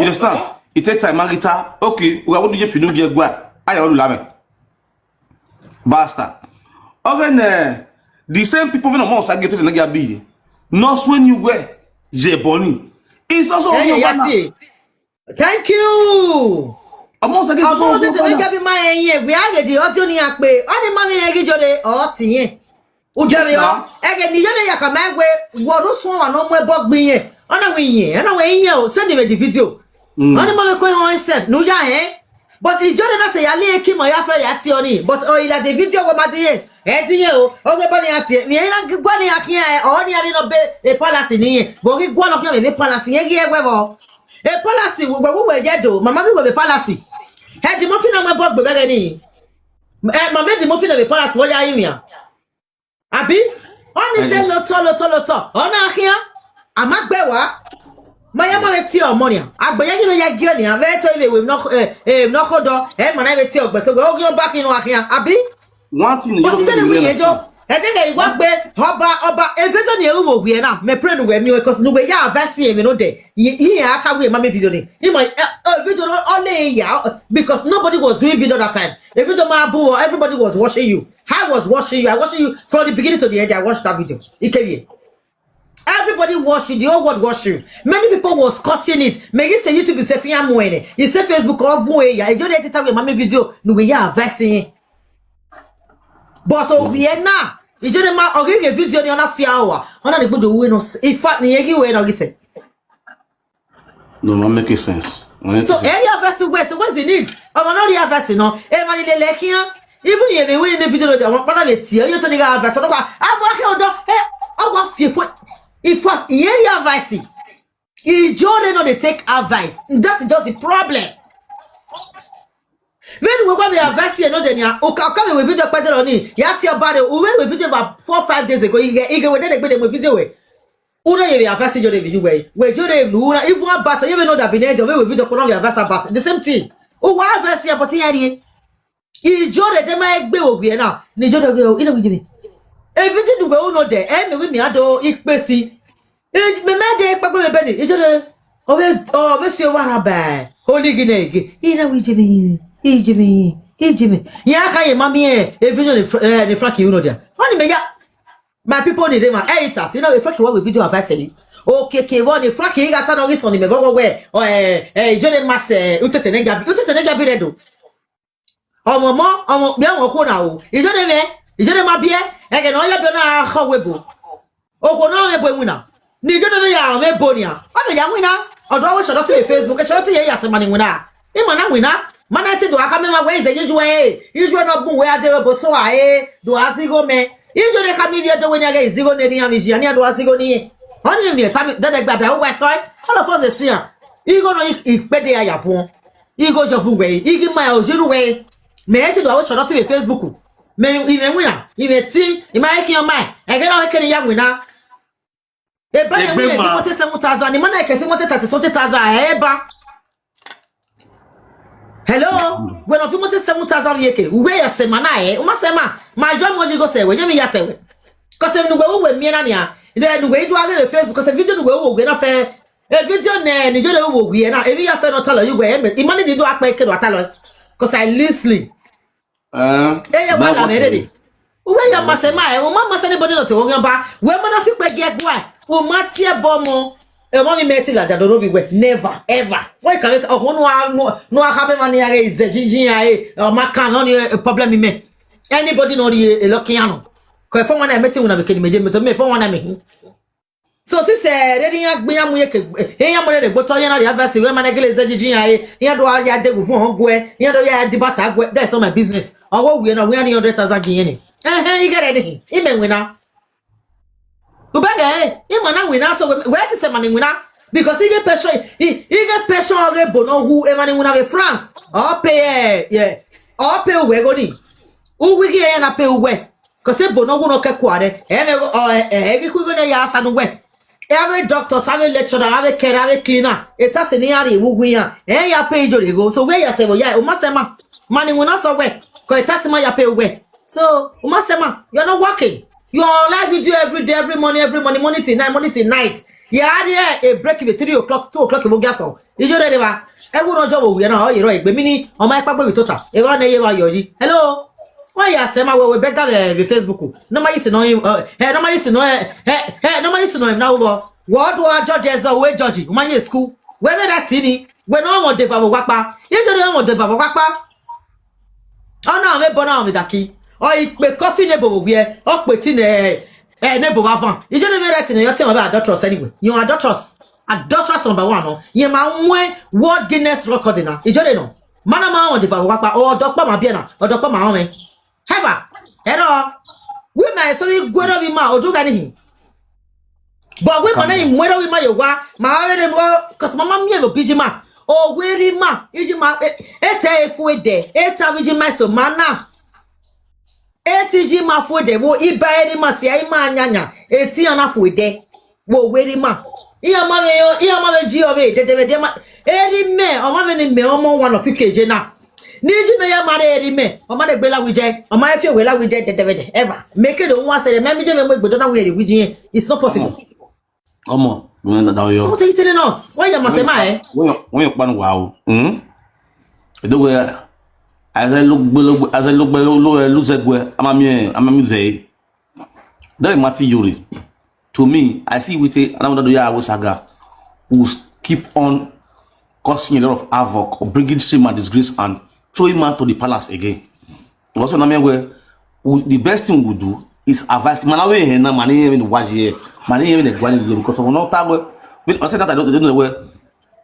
understand? It takes time. Magita. Okay, we are going to give you no gua. I want to lame. Basta. Again, the same people when almost I get to the Nagabi. Not when you wear Jeboni. It's also thank you. Almost again. Almost the Nagabi my year. We are the Otoni Akpe. Only mommy Iyore or Tie. Ujari, again, Iyore Yakamagwe, Waruswa, no more bog me. On a way, and away here, send him a video. Only mother going on said, no, yeah, but Iyore not say, I came my affair at Tioni, but oh, you the video of Matie, Etio, okay, Bonnie at it, me and Gwani here, or only a palace in here, but he one of them a palace here, wevo. A palace, we were Yado, Mamma will be palace. Had the muffin on my book, but any. Mamma the muffin of the palace, what are you here? Abi, only say no tolo. Ona here, amagbewa. Maya ma ti omonia. Agbeya gi ya gi oni, ave to ile we no kodo, e ma na be ti ogbe so go gi back inu ahia. Abi? One thing you know. E dey get work pe oba e veto ni ewu ogbe na. Me pray no we mi because no we ya verse me no dey. He aka we ma me video ni. He my video only ya because nobody was doing video that time. A video ma bu everybody was watching you. I was watching you. I watching you from the beginning to the end. I watched that video. Everybody watch you. The whole world watch you. Many people was cutting it. Make it say YouTube is saying I'm winning. You say Facebook of way. You don't let it have my video. No way you are versing. But over here now, you don't know. I'll give you a video on your fear hour. On the good win. In fact, you give away. No, say. No, not making sense. So area versing where? So what's the need? I'm not the versing. No, everybody they like here. Even if you win the video, I'm not going to tell you to the versing. I'm working on the. Hey, I want fear. In fact, area advice. Iyore no they take advice. That's just the problem. When we go to advice, you know, then you come with video pattern on it. You have to about it. We went video about 4 or 5 days ago. You get with video way. Una you advice you review way. We you review. If one battle, you know that be named we video put on your advice about the same thing. Oh, what advice you put here? Iyore dem make be obi na. Ni Iyore go. You know we do. E video do go no there. Me with me ado ikpesi. Me de pagbo me bedi. Iyore. Obe si wara ba. Holy ginege. Ina we jimi. Ijimi. Ya ka ye mami e video ni Frankie you know there. Oni me ya my people need them haters. You know if Frankie work with video advice you. Okay, one if Frankie got no reason me go where Iyore mas utete nega bi redo. Omo bi awon ko na o. Iyore ma bi e ge no ya bi na kho webo. Oko no webo enuna. Ni Iyore be ya webo ni a. O be ya wina. Odo wo shodo to Facebook, shodo to ye ya se mani wina. E mana wina. Mana ti do aka me ma we ze yeju e. Yeju no bu we ade webo so a e do asigo me. Iyore ka mi vie do we ni aga izigo ne ni ami ji ani do asigo ni. Oni mi ta mi de gba be wo so all of us see am. Igo no ipede aya fun. Igo jo fun we. Igi ma o jiru we. Me ti do wo shodo to Facebook. Me wina. Ime ti, ima e ki on mai. E ge na we kere ya wina. E ba ye we mo te 7,000. Ni mana e ke fi mo te 30,000 e ba. Hello, when of you want to 7,000 yeke, we ya semana e, uma sema, ma jo mo jigo sewe, nyemi ya sewe. Cause nu we mi na nia, then we do age Facebook cause video nu we na fe, e video ne ni jo de we na, e ya fe no tell you we, imani di do akpa eke do atalo. Cause I listening. Ya ba la merede. We ya masema e, uma masa ne body no te wo ba, we mo na fi pe ge gwa, o ma tie bomo. E mo mi meti la jado no bi we never ever. Why can no have money is jinjin ai o maka no ni problem me. Anybody no the lucky ano. Ko for one I meti una be keni me for one me. So si se ready agbe amu ye ke e ya mo de gboto ye na the advice we managele jinjin ai. Here do ya de gu fun hongo e. Here do ya di bata agwe. That's all my business. Owo we na we ani 100,000 gin you get anything. Ime we na Ubega imana wina so where to say money wina because he get person or bono who money wina with France or pay we go ni u we get na pay we cause e bono who no ke kware e ku go na ya asa no we every doctor have lecturer have care have cleaner it has ni ari wu ya ya pay jori go so where ya say ya o ma say ma money wina so we cause it has ma ya pay we so o ma say ma you are not working. You are live video every day, every morning till night. You are there a break with 3 o'clock, 2 o'clock. You get so. You just ready ba? Everyone job we na you right. But mini on my papa with total. Everyone na yewa Iyore. Hello. Why you say ma we beg with Facebook? No ma use no him. No ma use no. No ma use no him now. What do I judge as a way judge? Man in school. Where me that tini? We no want dey for wakpa. You don't want dey for wakpa. Oh no, me bona me daki. Oh, it coffee nebo we oh petin nebo avant. You don't even let in your tell about adulterous anyway. You are adulterous. Adulterous number 1 no. You ma World Guinness record na. You don't know. Mana ma on the wakpa or dokpa ma bia or dokpa ma home. Heva. Hello. We ma so you go do ma o do gani. But we mana in mwero we ma yo wa ma we dem cause mama mi e biji ma. Oh we ma. Iji ma ete efu de. Eta biji ma so mana. Etiji ma fode wo iba eri ma si ai ma nyanya eti ana fode wo weri ma iya ma me ji obe de ma eri me o ma me ni me o mo one of keje na ni ji me ya mara eri me o ma de gbela wije o ma efe wela wije de ever make it one say me je me gbodo na we eri wije it's not possible omo we na da yo so what are you telling us why you must say ma when you pan wa o do we as I look below lose gwe amami ze dai mati Iyore to me, I see with it, and I'm not doing saga who keep on causing a lot of havoc or bringing shame and disgrace and throwing man to the palace again. Also, where the best thing we do is advise. Man, I ain't money even watch here, money even the granny because of no time. I said that I don't know where.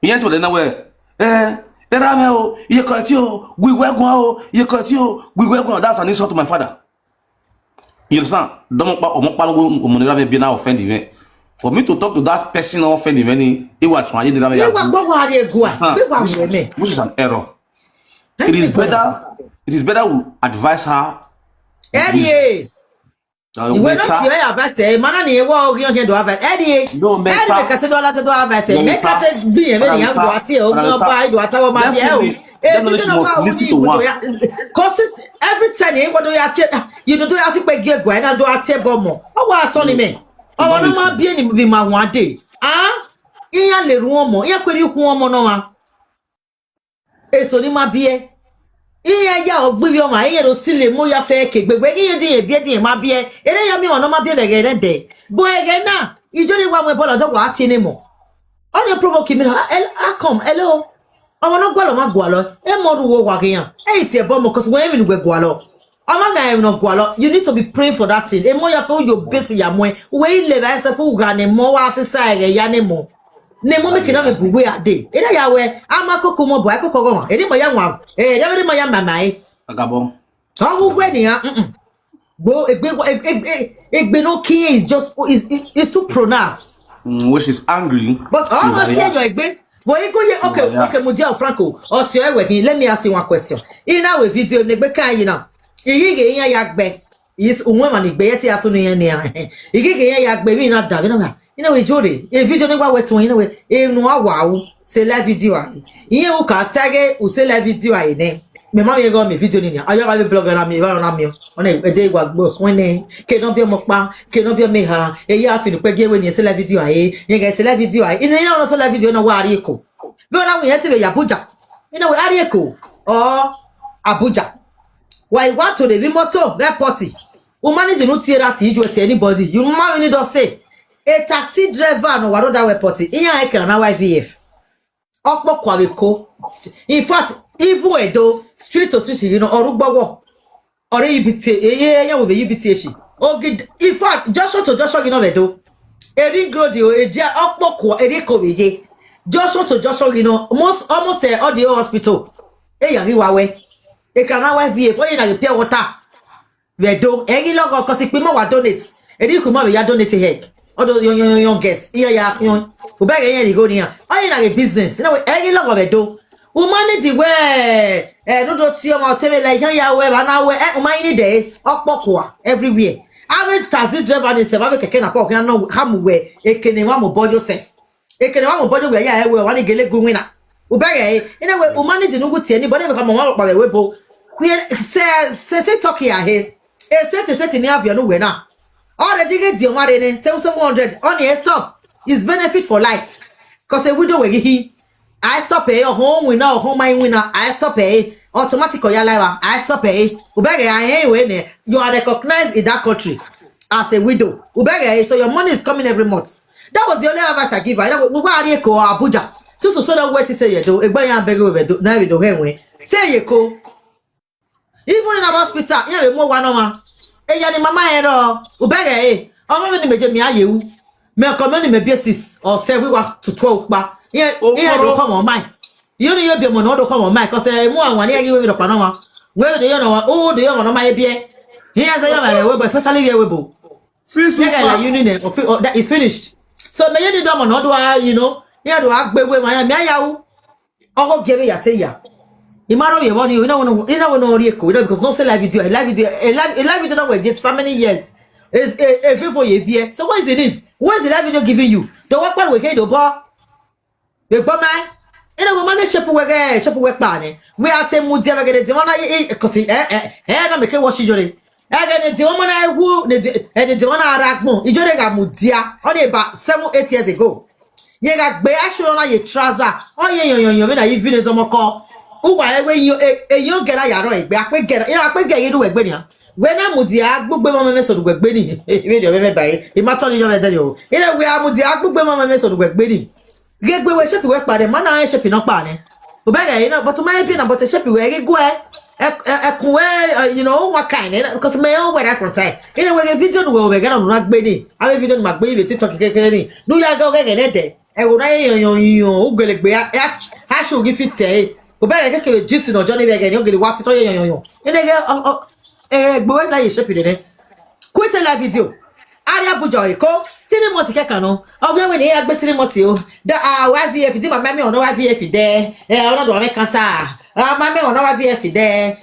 You ain't to the nowhere. Erameo, you cut you, we work wow, you cut you, we work wow. That's an insult to my father. You understand? Don't be now offended. For me to talk to that person offended, it was from which is an error. It is better we advise her. Eddie, you will not see your advice. Man, you walk on here to have Eddie. No, make a $1 to advice. Make a be a very young no buy what our man. Listen to one. Cause every time what do you do? I think by get going and do a table more. Oh, what's on me? Oh, I'm not being with my one day. Ah, in a room, you could you warm on. It's only my beer. Iya ya ogbivi o ma iye ro sile mo ya fe ke gbegbe iye din e bi din ma bi e ere ya mi won no ma bi e gere de bo ege na ijori wa mo bolo do wa ti ni mo on you provoke me I come hello omo no gwa lo ma gwa lo e mo ru wo wa kiyan e ti e bo mo cause when me gwe gwa lo omo na e no gwa lo you need to be praying for that thing e mo ya fe yo base ya mo we le ba se fu ga ni mo wa sisa ege ya ni mo ne mo make na me buwe ade ere ya we amakoko mo bo akoko go ere mo ya nwa ere mo ya mama agabo ogu gwe ni ya go egbe no key is just is too pronounced which is angry but almost say your egbe go okay Mudia Franco or so let me ask you one question in our video negbe kan yi na igige yan ya gbe is unwe man igbe yeti aso ni yan ni igige yan ya gbe bi na da bi na you know we Iyore a video nígbà wetin you know we enu awa se live video ayi iye o ka tag o se live video ayi ne me ma me go me video ni ayo ba be blogger na me ba na me ona e dey gba gbo so ne ke no bi mo pa ke no bi me ha e ya fi pe ge we ni se live video ayi ye ge se live video ayi inu ya no so live video na wa ari eko be na we yeti be Abuja you know we ari eko or Abuja why you want to the motor airport we manage no tear ti ju to anybody you ma need to say a taxi driver no waro that airport iyan e kan na YVF opo kwaweko in fact even Edo street to street you know orugbowo ore ibiti eyan we ibiti eshi ogi in fact Joshua to Joshua you know Edo ering road o eja opo kwa ereko weje Joshua to Joshua you know almost all the hospital eyan ri wawe e kan na YVF o yin na pure water Edo egi logo cause pe mo wa donate eri ku mo we ya donate heck odo yon guess iya yon o ba yen ri go ni ya o yin na business na we egi logo Edo o manage we no do ti o ma tell like ya we ba na we o ma yin dey opoko everywhere ave taxi driver ni se ba keke na pok yan no ha mu we ekene wa mo bojo sef ekene wa mo bojo we ya we wa ni gele gun wina o ba yen ina we o manage no go ti anybody be come wa pa we bo se talk ya he e set ni avio no we na already get the money ne 700 on your stop is benefit for life cause a widow we he I stop pay your home winner or home my winner I stop pay automatic ya live I stop pay ubege anyway ne you are recognized in that country as a widow ubege so your money is coming every month that was the only advice I give her we go ari ko Abuja so that what say you do egba yan bege we do na we do henwe say you ko even in a hospital yeah we mo wa no ma eya ni mama ero ubege omo me ni meje mi ayewu me come ni me basis or 7 to 12 pa yeah do come on mind you know you be mo no do come on mind cause mo anwa ni agi we do pa no wa we do you know oh do you know my bie here say ya we especially here we bo since you that is finished so me you do mo no do you know here do agbewe ma me ayawu ogo gebe ya te ya Imaro ye woni you know no rieko because no say live video that we get so many years is a favor ye vie so what is it what is the live video giving you the work part we can do bo we bo man we manage shape we pa ni we ate mu dia we get the one cause na make wash Iyore again the one na ewu the one aragbon Iyore ga mu dia only about 7-8 years ago ye ga gbe asuro na ye trouser o ye yon na even ezomoko uwa ewe yo gera yaro egbe apegera ina apege yiru egbe ni when amudia gbogbo mama me so do gbegbe ni we dey be buy e ma turn your head o ina we amudia gbogbo mama me so do gbegbe ni gegbe we shepi we pare man na shepi no pa ni obega ina but my be na but shepi we go you know what kind because me own weather from time ina we video no we get on na gbe ni ave video ma gbe ile TikTok kekere ni nu ya go gege de e wo na yan ogelegbe ha show gi fit e obega kekere jisi no journey we get ni ogele wa fit to yan ina ge gbowe la ye shepi de quit la video Aria bujo iko tini mo si keka no ogbe we ni agbe tini mo si o da YVF di mama me ono YVF de ono do me cancer mama me ono YVF de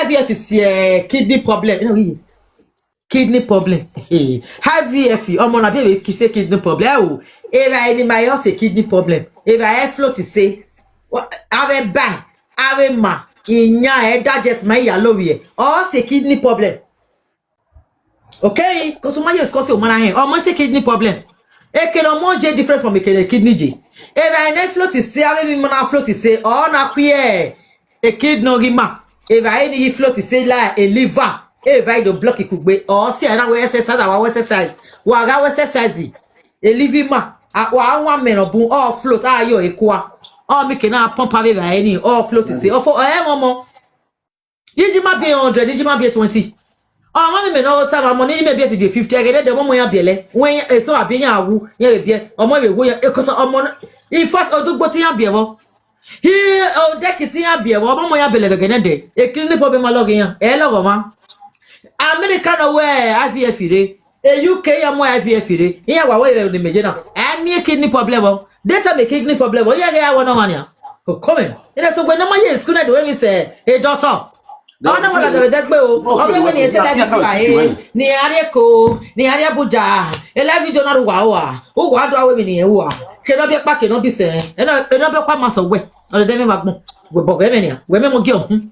YVF si kidney problem no wi kidney problem YVF omo na be ki se kidney problem o e ba ni my o se kidney problem e ba e float say ave ba ave ma inya e digest my ya love o se kidney problem. Okay, because my is cause man here. Or say kidney problem. E can no more different from a kidney J. If I never float is say, I mean, man float is say, oh, na queer a kid no gima. If I any float is say like a liver, if I do block it could be or see another exercise, our exercise. What our exercise? A living ma. One man or boom or float. Ah, you a qua. Or make na pump away any or float is say, or for more. You might be 100, you might be 20. Oh, mama me no time money me be 50 agede de mo ya biele when so abiyan awu ya be omo we go ya because omo in fact odugbo ti ya biewo he o deki ti ya biewo omo ya bele begene de e kini problem log yan e logo ma American we IVF re e UK ya mo IVF re ya wa we de meje na e mi kidney problem o data me kidney problem o ya ga ya wona man ya come ina so gbe na ma ye school na de we say e doctor no wala de degbe o obe we ni se la video aye ni areko ni aria buja e la video na ruwa o wa do awe ni e wa ke no be pa ke no bi se e no be pa ma so we o de me magbon we bo we ni we me mo gi ohun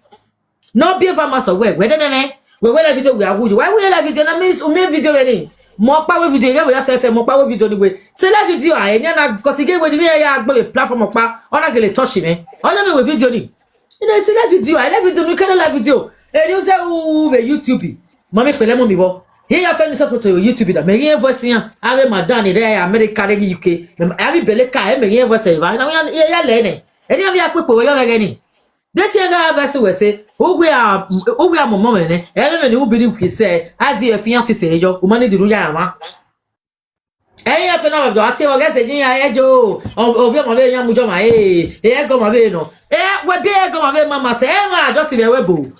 no be fa ma so we de me we la video we awu why we la video na means o me video we ni mo pa we video ye we ya fefe mo pa we video ni we se la video aye ni na kosige we ni ya gbe platform pa ona gele touch me ona me we video ni you know, see that video. I love video. You can't love video. And you say, "Oh, the YouTube." Mommy, pele mo mi bo. Here you find yourself to YouTube. That me here voice here. Ave madam there America, UK. Ave beleka. Me here voice here. Now ya learn. And you have ya quick. We are getting. That you have voice we say. Who we are mo mama ne. Eve me who believe we say. Ave fian fi say yo. Umani di ruya ama. Eh ya fe na do ati wo gese jin ya ejo. Obi mo be yan mu jo ma e go ma be no. We be go ma be mama say ma do ti be webo.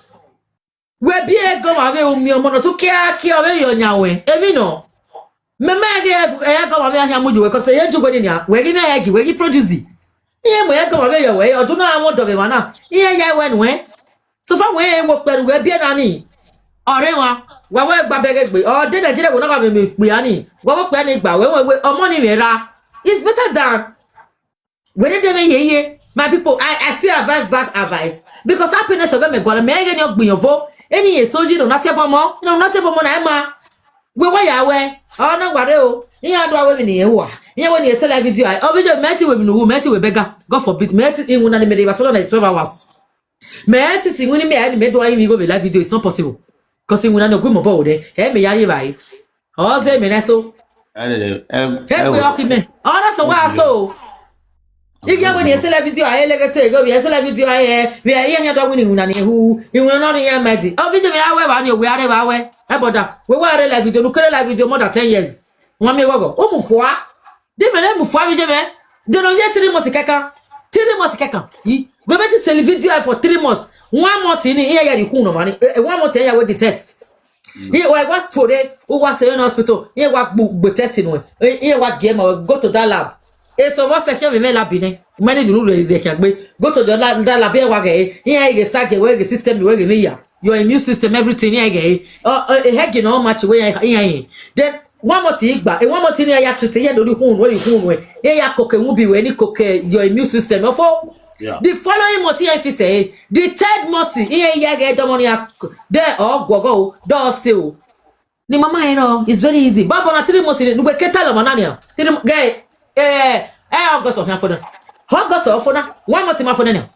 We be go ma be omi omo no to kia o be yo nyawe. Ebi no. Me ge go ma be yan mu jo we ko say ye jo go ni a. We gi me ye gi we gi produce. Iye mo ye go ma be yo we odun na won do be ma na. Iye ya we nu e. So fa we mo peru we be na ni. Ore wa we gba bege gbe. O de Nigeria wo na ba me pe ani. Wo pe ni gba we omo ni me ra. It's better than we dey me ye. My people, I see advice because happiness oga me gwala me ge ni ogbinyovo eni ye soji no natebo mo na ma we wa ya we o na gware o iya do awe ni ye wa iya we ni se live video o video meti we no meti we bega god forbid meti in una ni me dey so na 12 hours meti si nguni me ani me do ayi mi go live video it's not possible because in una no go mo bo de e me yari bai o ze me na so we okay me o na so wa so if you want to see the video, I like to go. We see the video. We are here. Don't win. Una ni who? You will not hear me. Oh, video me awe ba ni we are ba we. E boda. We were live video. Look at live video more than 10 years. One me go. Oh, mufwa. They me mufwa video me. They don't get 3 months kaka. 3 months kaka. We better sell video for 3 months. 1 month in here ya di no money. 1 month here we the test. Here we was today. Who was in hospital? Here we testing we. Here we game. Go to that lab. Et so what section we lab bine manage no dey can go to the lab here wa ge here get sack we get system we get ya your immune system everything here get head no match we here then one more thing gba one more thing ya treat here lori hun we here ya koke wu bi we ni koke your immune system for the following month here fi say the third month here ya get the money there or gogo do still ni mama here it's very easy baba na 3 months ni we keta lo manania 3 guy August of Yafona. August of Fona, 1 month in Mafona.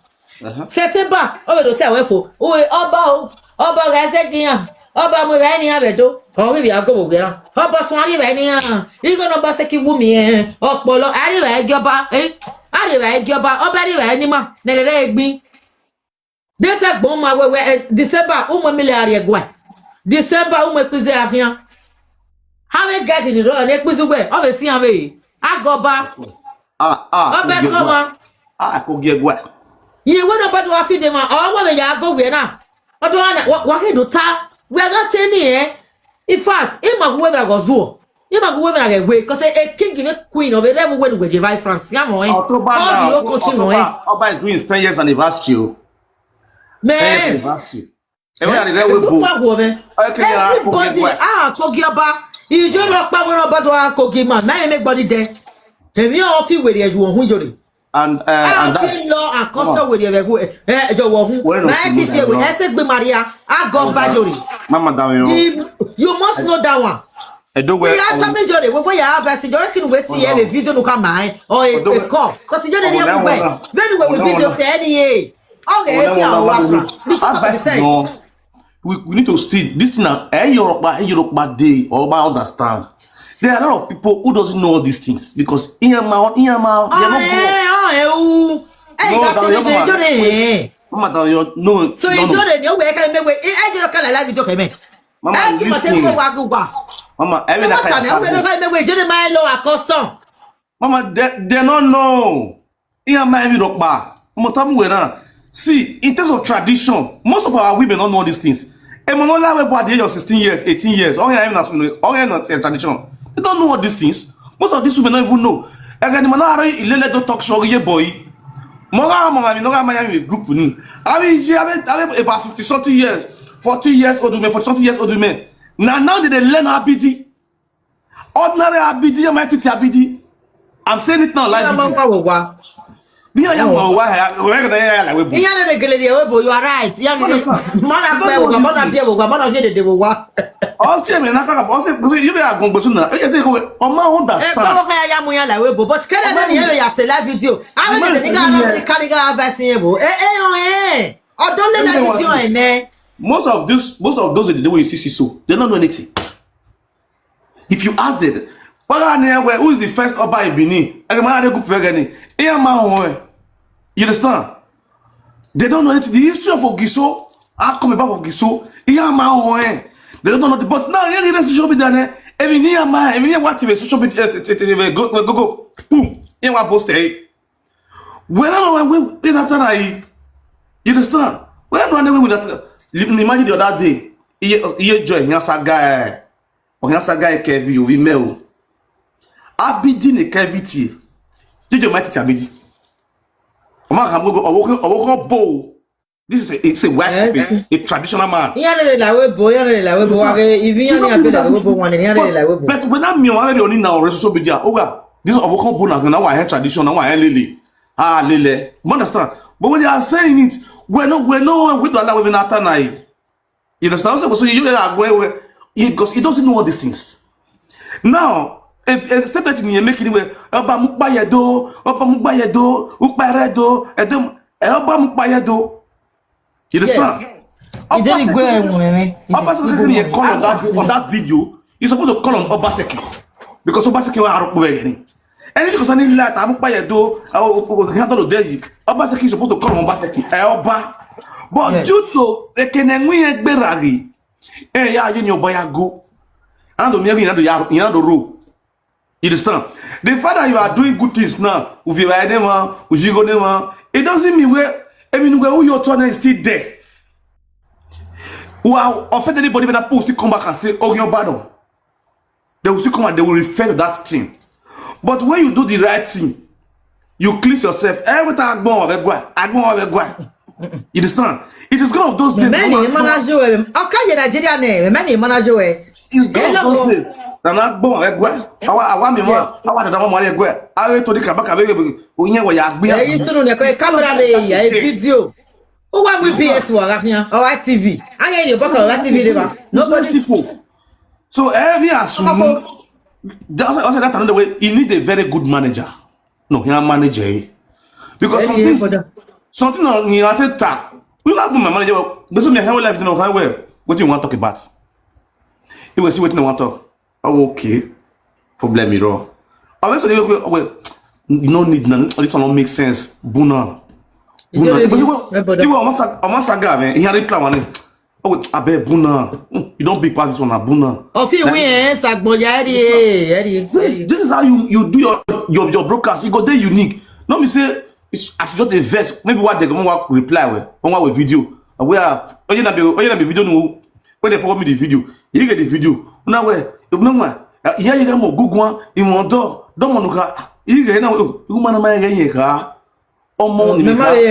September, over the say, wherefore, oh, Oba, Gazegian, Oba mo be ni abedo. O ri bi ago we ran. Oba sun ari be ni an. Igo no ba se ki wu mi opolo. Ari be joba. Ari be joba. Oba ri be ni ma. Nere egbin. Data gbon ma we December o mo milliard egwa. December o mo pize afian. How we get in the road e pizu gbe. O be si an be. Agoba. Oba ko ma. Ko ge egwa. Ye we no badu afi de ma. O wa be ya go we na. Odo na wa he do ta. We are not telling in fact, if my whoever goes to, if my whoever get way, because a king give a queen of a level when we divide France. Oba is doing his 10 years anniversary. Man, everybody, Kogioba, you don't look power about Kogima, man, anybody there. Have you all feel where you are who and that law and custom with your Maria, I go Bajori. Mama, you must know that one. I don't wear majority. When you have a you can wait see a video to come or a call. Because you don't know very well with video say any. Okay, we need to see this now. Europe day or about understand. There are a lot of people who doesn't know all these things because in your mouth, they are not no. So you don't know where can make I don't kind of like you okay, Mama, Mama, they don't know. See, in terms of tradition, most of our women don't know these things. And when at the age of 16 years, 18 years, all you not tradition. They don't know all these things. Most of these women don't even know. Again, the man don't talk show boy. Group about 50 something years, 40 years old women, 40 something years old women. Now they learn ABD. Ordinary ABD, ABD. I'm saying it now like you are right. Most of those in the way you see so they don't know anything. If you ask them, who is the first Oba in Benin? You understand? They don't know anything. The history of Ogiso, I come about Ogiso, they don't know the but now you social media. Every near what social media go boom. In what post when I in that you understand? When I run away with that, imagine the other day, you join Yasa guy or Yasa guy Kevi, you email. Abidi ne Keviti. Did you might Abidi? This is a white thing, a traditional man. But when I'm already now social media, this is a now I tradition, now I lily. Lily. You understand? But when they are saying it, we're not with the women after night. You understand? So you are going because he doesn't know all these things. Now, instead of making it Oba Mukbayedo, Ukbaredo, Oba Mukbayedo. You understand? On that video, you're supposed to call on Obaseki because Obaseki are going. Anything concerning that, Mukbayedo, Obaseki is supposed to call on Obaseki. But due to the Kenenwi Beragi, you buy a go. And the rule. You understand? The fact that you are doing good things now, with your name, it doesn't mean who your turn is still there. Who are offend anybody when that post still come back and say, oh, you're bad. They will still come and they will refer to that thing. But when you do the right thing, you cleanse yourself. Every time you understand? It is one of those things. Many manager, okay, Nigerian name, many manager. It's one of those things. I want me more. I want to know more. I to the Kabaka. Video. Who want we PS or TV? I ain't your book or TV. Nobody simple. So every assume. Also that another way. You need a very good manager. No, you're a manager. Because something on you are tap. We like my manager. This is my life. You know how well. What do you want to talk about? He will see what they want to talk. Oh, okay. Problem is wrong. Obviously, no need none. This one don't make sense. Buna. Buna. Because he was a guy, man. He had a plan. Oh, I bet Buna. You don't be past this one, Buna. Of you win, This is how you do your broadcast. You go there unique. Not me say it's as just a verse. Maybe what they go want reply with video. Where you na be video no. When they forward me the video, you get the video. Now where you know here you get more good one. You want don't want to. You get now. You man my get here ka. Omo ni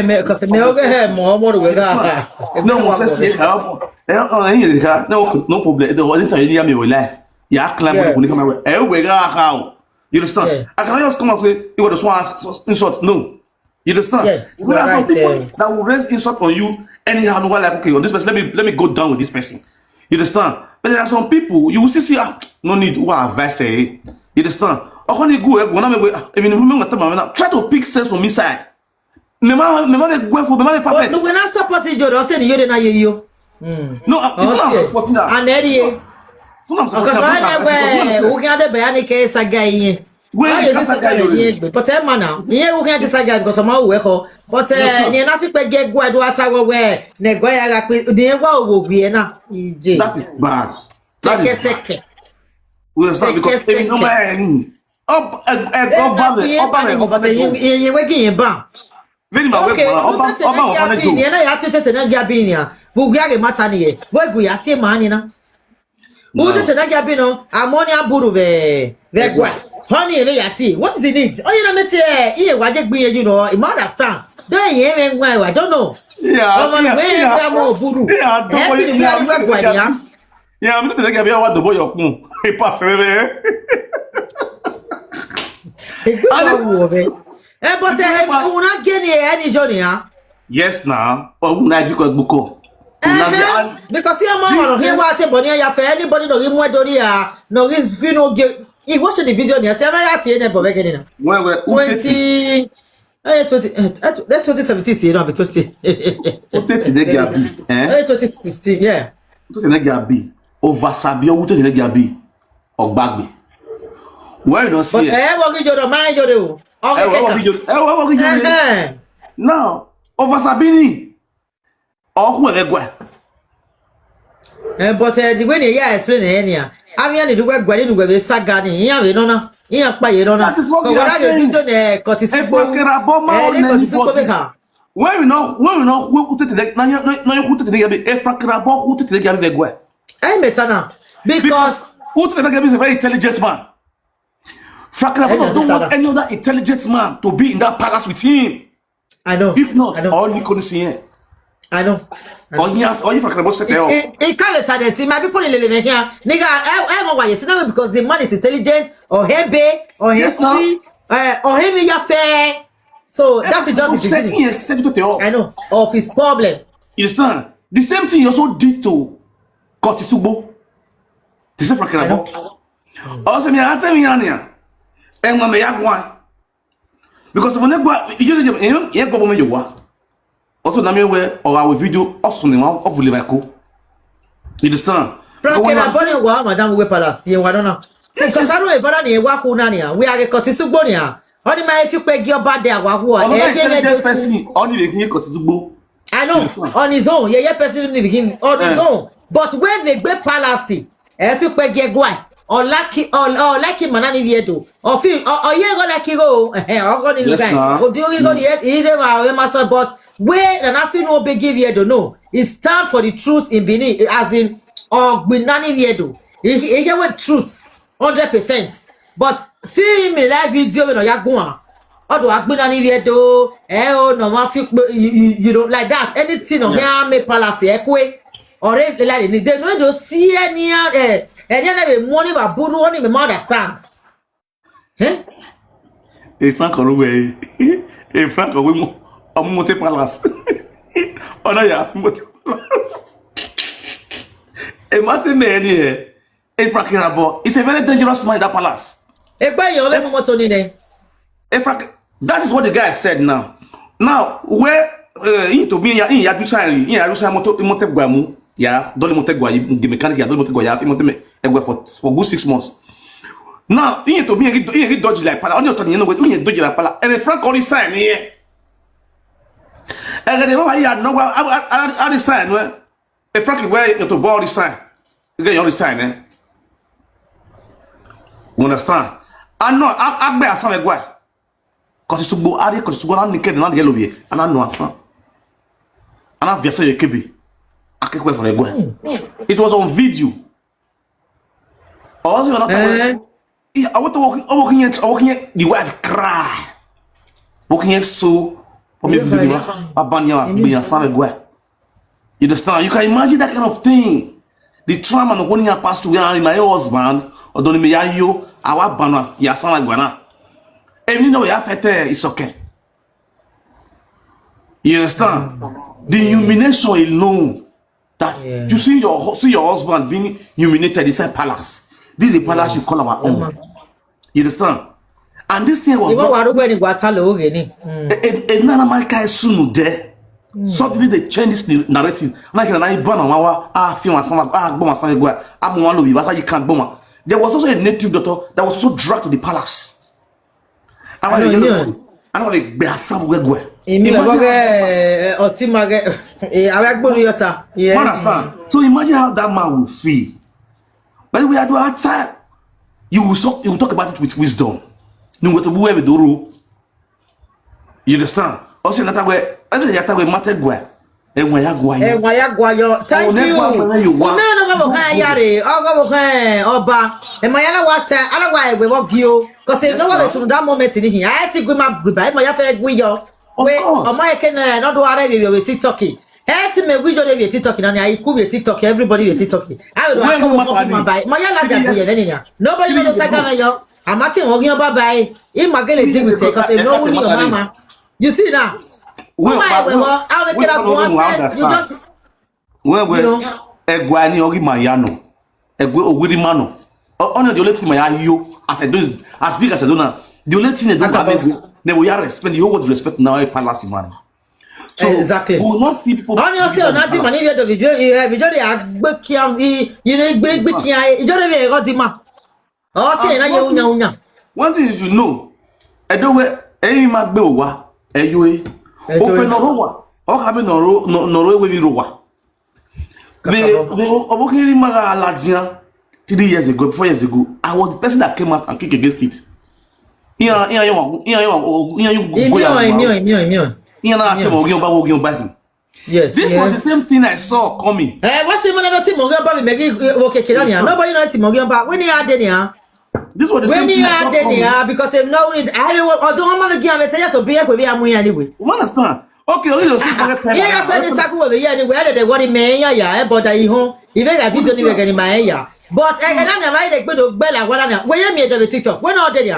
me because me oge he mo we ga. No mo say help. No problem. The wasn't any me with life. Yeah, climb when you come away. We ga how. You understand? I can just come out with you want to swan insult. No. You understand? There are some people that will raise insult on you anyhow. No like okay, on this person, let me go down with this person. You understand? But there are some people you will still see no need what advice say. You understand? When you go, even try to pick sense from inside. Me go for me perfect. No, we're not supporting Iyore. Say Iyore na you. No, it's not supporting that. And Eddie. Because I never who can the bayani case again. Where is this guy? But man now, here who can this guy because I'm work. But ni na people get go do atawo where ne go ya ga pe de wa wo bi na. That is bad. That is second. We understand because no man you working ba. Very much. Okay, na ya tete na gabi ya. Bu gya ge mata ni ye. Wo gu ya tie ma ni na. Who tete na gabi no ammonia buru ve gwa. Honey ve ya tie. What is it need? Oh you know me tie iye wa je gbin you know, you understand. Don't ye me ngwa I don't know. Yeah. Yeah, mo buru. Yeah, I'm not going to what the boy you he pass away. But we not getting any journey, huh? Yes, now. Or we not because buko. Because your mama here what ya for anybody no give more doria no is you know give he watch the video there say I tie na bobe gini na. When 20 that 2017 see no be 20. 20 de gabi. 2016 yeah. 20 de gabi. Over Sabio, what is the gabi? Or bagby. Where you don't see it? What is your mind? Now, over Sabini. Or whoever. But the way you explain here, I mean, the way Gwen will be Sagani, here we don't know. Here, by you don't know. That is what we are saying. Where we know, who put it today? Now you put it together. If I can about who to the gabi. I'm better now. Because who to the gabi is a very intelligent man. Frakrabos don't want any other intelligent man to be in that palace with him. I know. If not, all you couldn't see him. I know. Or he has, or if Frakrabos set there. It can't let us see my people in living here. Nigga, I know why you say that because the man is intelligent or hebe or history or him in fair. So that's just the beginning. I know of his problem. You understand? The same thing you also did to Curtis Tugbo. The same Frakrabos. Also, me I tell me Ania. And when me yagwa. Because when you go me you also na me where or our video also ni one of Liverpool. You understand? Frakrabos wa madam we palace ye wa don't know. Because I know e bara ni e wa ku na ni we are Curtis Tugbo ni a. Only my if you pay your bad there wa ku only the king Curtis Tugbo. I know on his own, yeah, person him on his own. But when they go palace, if you pay get guy or lucky manani viedo or feel or you go lucky go or go in guy or do you go yet either but where and nothing no big give you don't know. It stand for the truth in Benin as in or binani viedo. He went truth 100%. But see me live video when you go Odo agbina ni viedo no ma fi you don't like that anything on here me palace ekwe already like they no do see any be money ba buru oni me understand Frank Oruwe Frank Oruwe Monte Palace ona ya Monte Palace Martin me Frank Rabo it's a very dangerous man that palace gba yan le mo moto ni ne that is what the guy said now. Now, where into me in Yadusan, in Yadusan Montegwamu, yeah, Dolly Montegua, the mechanic, Dolly Montegua, for good 6 months. Now, you to be a dodgy like pala. Only you know what you dodgy like pala. And the Frank only sign here. And then I no I sign where a Frank where you to body sign. Again, you only sign eh. You understand? I know I bear some guy. Cause it's to go area, cause it's to go on naked and not yellow here. And I know as well. And I've just said you keep it. I can't wait for the guy. It was on video. Also, you're not I want to walk in the wife cry. Walking here so for me to do a son guy. You understand? You can imagine that kind of thing. The trauma no one I passed through in my husband or don't me you our banner ya son guana. And you know you have it's okay. You understand? The humiliation alone that you see your husband being humiliated inside palace. This is a palace you call our own. You understand? And this thing was none of my guys soon there. Suddenly they change this narrative. Like an I burn on our film and some you can't bomb. There was also a native daughter that was so dragged to the palace. I want to be a somewhere. Understand? So imagine how that man will feel. But we are doing outside. You will talk about it with wisdom. No matter whoever do rule. You understand? Also, another way, matter where. And where you go, thank you. Iyore, Oba, and my other water, otherwise we walk you. Because there's no one from that moment in here. I had to go up goodbye. My affair with you. Wait, or my can not do whatever with TikToking. Hey, to me, we don't have TikToking, and I could be TikTok, everybody with TikToking. I would buy my yellow. Nobody knows Sagamayo. I'm not talking about bye. In my galley, because they know your mama. You see now? You just. Well, a guani or Mayano, a good mano. Only the only thing I you as I do as big as I do now. The only thing they will respect the whole respect now a palace man. So exactly. We will not see people. Only also nothing money the video they are big you know big you don't have got him. Oh, say na you. One thing is you know, I don't wear any magbewa, a you. Ofenorowa, or having no way with Rowa. They Obokiri Maga Latia 3 years ago, 4 years ago. I was the person that came out and kicked against it. You yes. This was the same thing I saw coming. What's the matter? Nobody knows Timogian when you are there. This was the same thing I saw coming. Because they've known it. I don't want to give a to be a way anyway. You understand? Okay, you see, yeah, friend is where they want me, but I home, even if you don't even get in my area. But I can't write a good of Bella. Where you made the TikTok? When are they?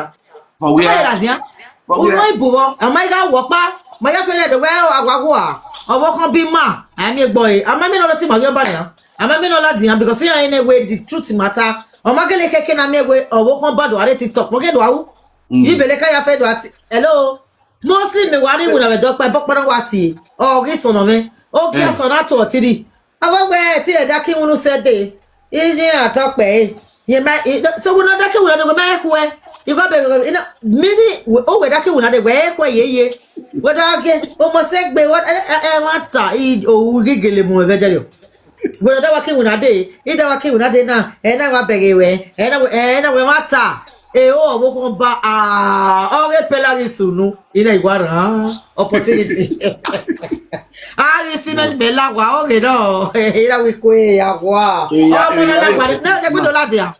For we are here. My boy, and my God, walk back. My friend at the well, I walk on be ma. I'm a boy. I'm not a team of your body. I'm a minor because here in a way the truth matter. Or my girl can make way or walk on bad or TikTok. Forget wow. You be like I fed what? Hello. Mostly me worry when I dog by Bokwanawati or this one of me. Oh, yes, on that or Tiddy. I won't wear tea that king who said they. Easy, I talk by. You might so we're not that can go back where you got many over that can another way where ye. What I get almost said by what I want eat or giggling more vegetable. But I came when I day, either I came when I did now, and I beg away, and I will matter. Oh, the pelagi sunu in a guara opportunity. I see men bella wow, here we quay agua. Oh, no, the good ladia.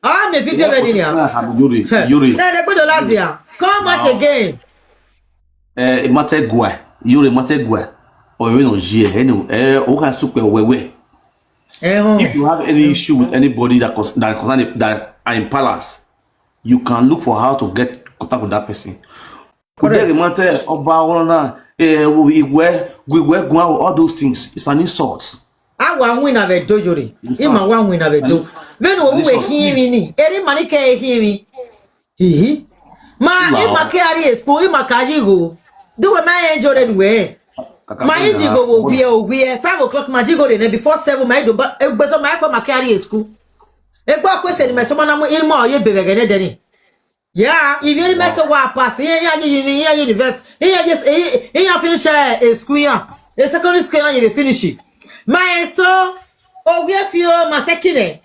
I'm a video Iyore. No, the good ladia. Come out again. Matter gua, Iyore matter gua, or you know, who can super away. If you have any issue with anybody that are in palace, you can look for how to get contact with that person. Correct. We all those things. It's an insult. I want win of a dojori. Ima one win of a do. Then we hear me. Every money can hear me. He. Ma, Ima carry a spoon, Ima Kajigo. Do a man enjoy way. My Jigo will be 5 o'clock. My Jigo before 7 my do, but it was a micro carry a school. E gba kwese ni meso mana mo imo ye bebegene deni. Yeah, if you meso wa pass here university. Here just here finish a school here. A secondary school na you finish. My so ogefio masekine.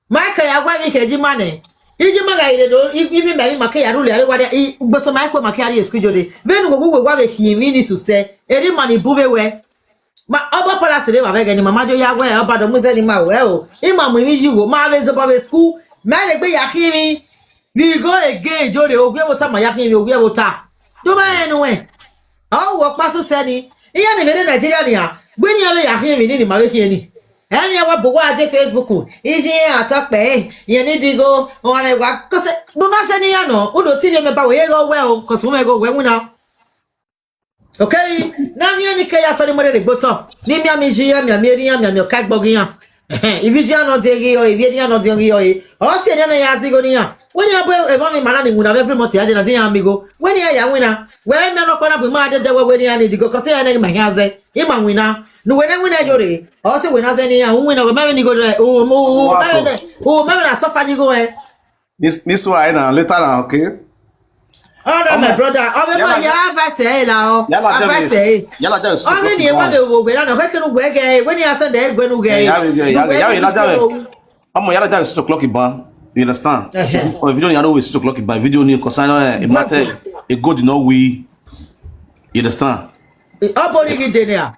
My ka ya gwa mi keji mane. Iji maga ire do even me maka ya rule are wade gboso my ko maka ya school jode. Benu gogo gwa ge himi ni suse. Eri mani buve we. Ma obo palace de wa vege ni mama jo ya gwa ya oba do mu ze ni ma we o. Ima mu mi jiwo ma ve zo ba school. Me le gbe ya kimi. We go again jode ogwe bota ma ya kimi ogwe bota. Do ma enu we. Oh wo paso se ni. Iya ni mere Nigeria ni ha. Gbe ni ave ya kimi ni ma we kini. Any our boy Facebook, is here at top pay, you need to go on a walk, cause do not send you know, who don't tell me about where you go well, cause we may go when we know. Okay, now me and Kaya for the mother go top. Name ya Miriam, your cat bogia. If you are not taking or if you are not taking or say, then I ask you here. When you are a woman manning would have every month, I didn't amigo. When you are a winner, where men are going to be mad at the way when you need to go, cause I my house, Imam winner. No, when I win a jury, also when I say, who win over maybe go to oh, maybe I suffer you go ahead. Miss Wine, later, okay? Oh, no, my brother, oh, my, I say, now, I say, Yalla just. oh, when you want to go, when you are Sunday, when you get, I'm yalla down 6 o'clock in you understand? Or video you know 6 o'clock by video near cause I know it matter a good no we you understand? Up on it there.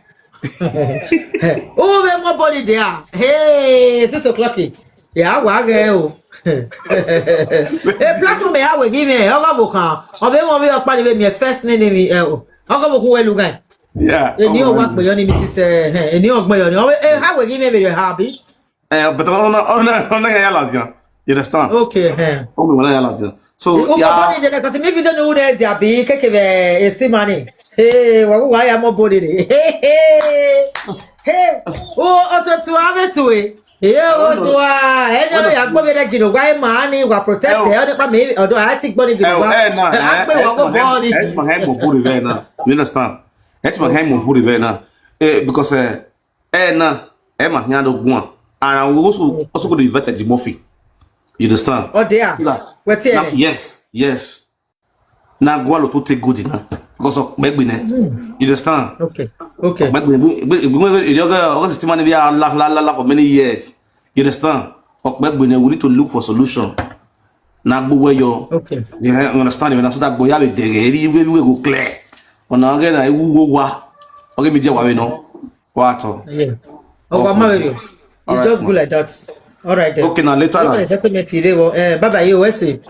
Oh, we more body there. Hey, 6 o'clock. Yeah, I go. A platform I will give me a vocal. Or they want me up with me first name. I'll go who will look at. Yeah. A new work by your name is a new work by your name. How will give me very happy? But on you understand? Okay. So, yeah, because maybe don't know that they are big, a money. Hey, why am I body? Hey, oh, also to have it to it. Yeah, what do I? Anyway, I'm going to get why money will protect the maybe, although I think body. That's my hand will put it there now. You understand? That's my hand will put it there now. Because, Emma, Yano, and I will also go to invite the Murphy. You understand? Oh, dear. What's it? Yes. Now go to take good enough. Because of Begbine. You understand? Okay. We are la for many years. You understand? We need to look for solution. Now go where you okay. You understand? When I that go have we go clear. On again, I will go. Okay, me we know. What? Yeah. Oh, I'm married. You just go like that. All right then. Okay, now later. Bye bye. You see.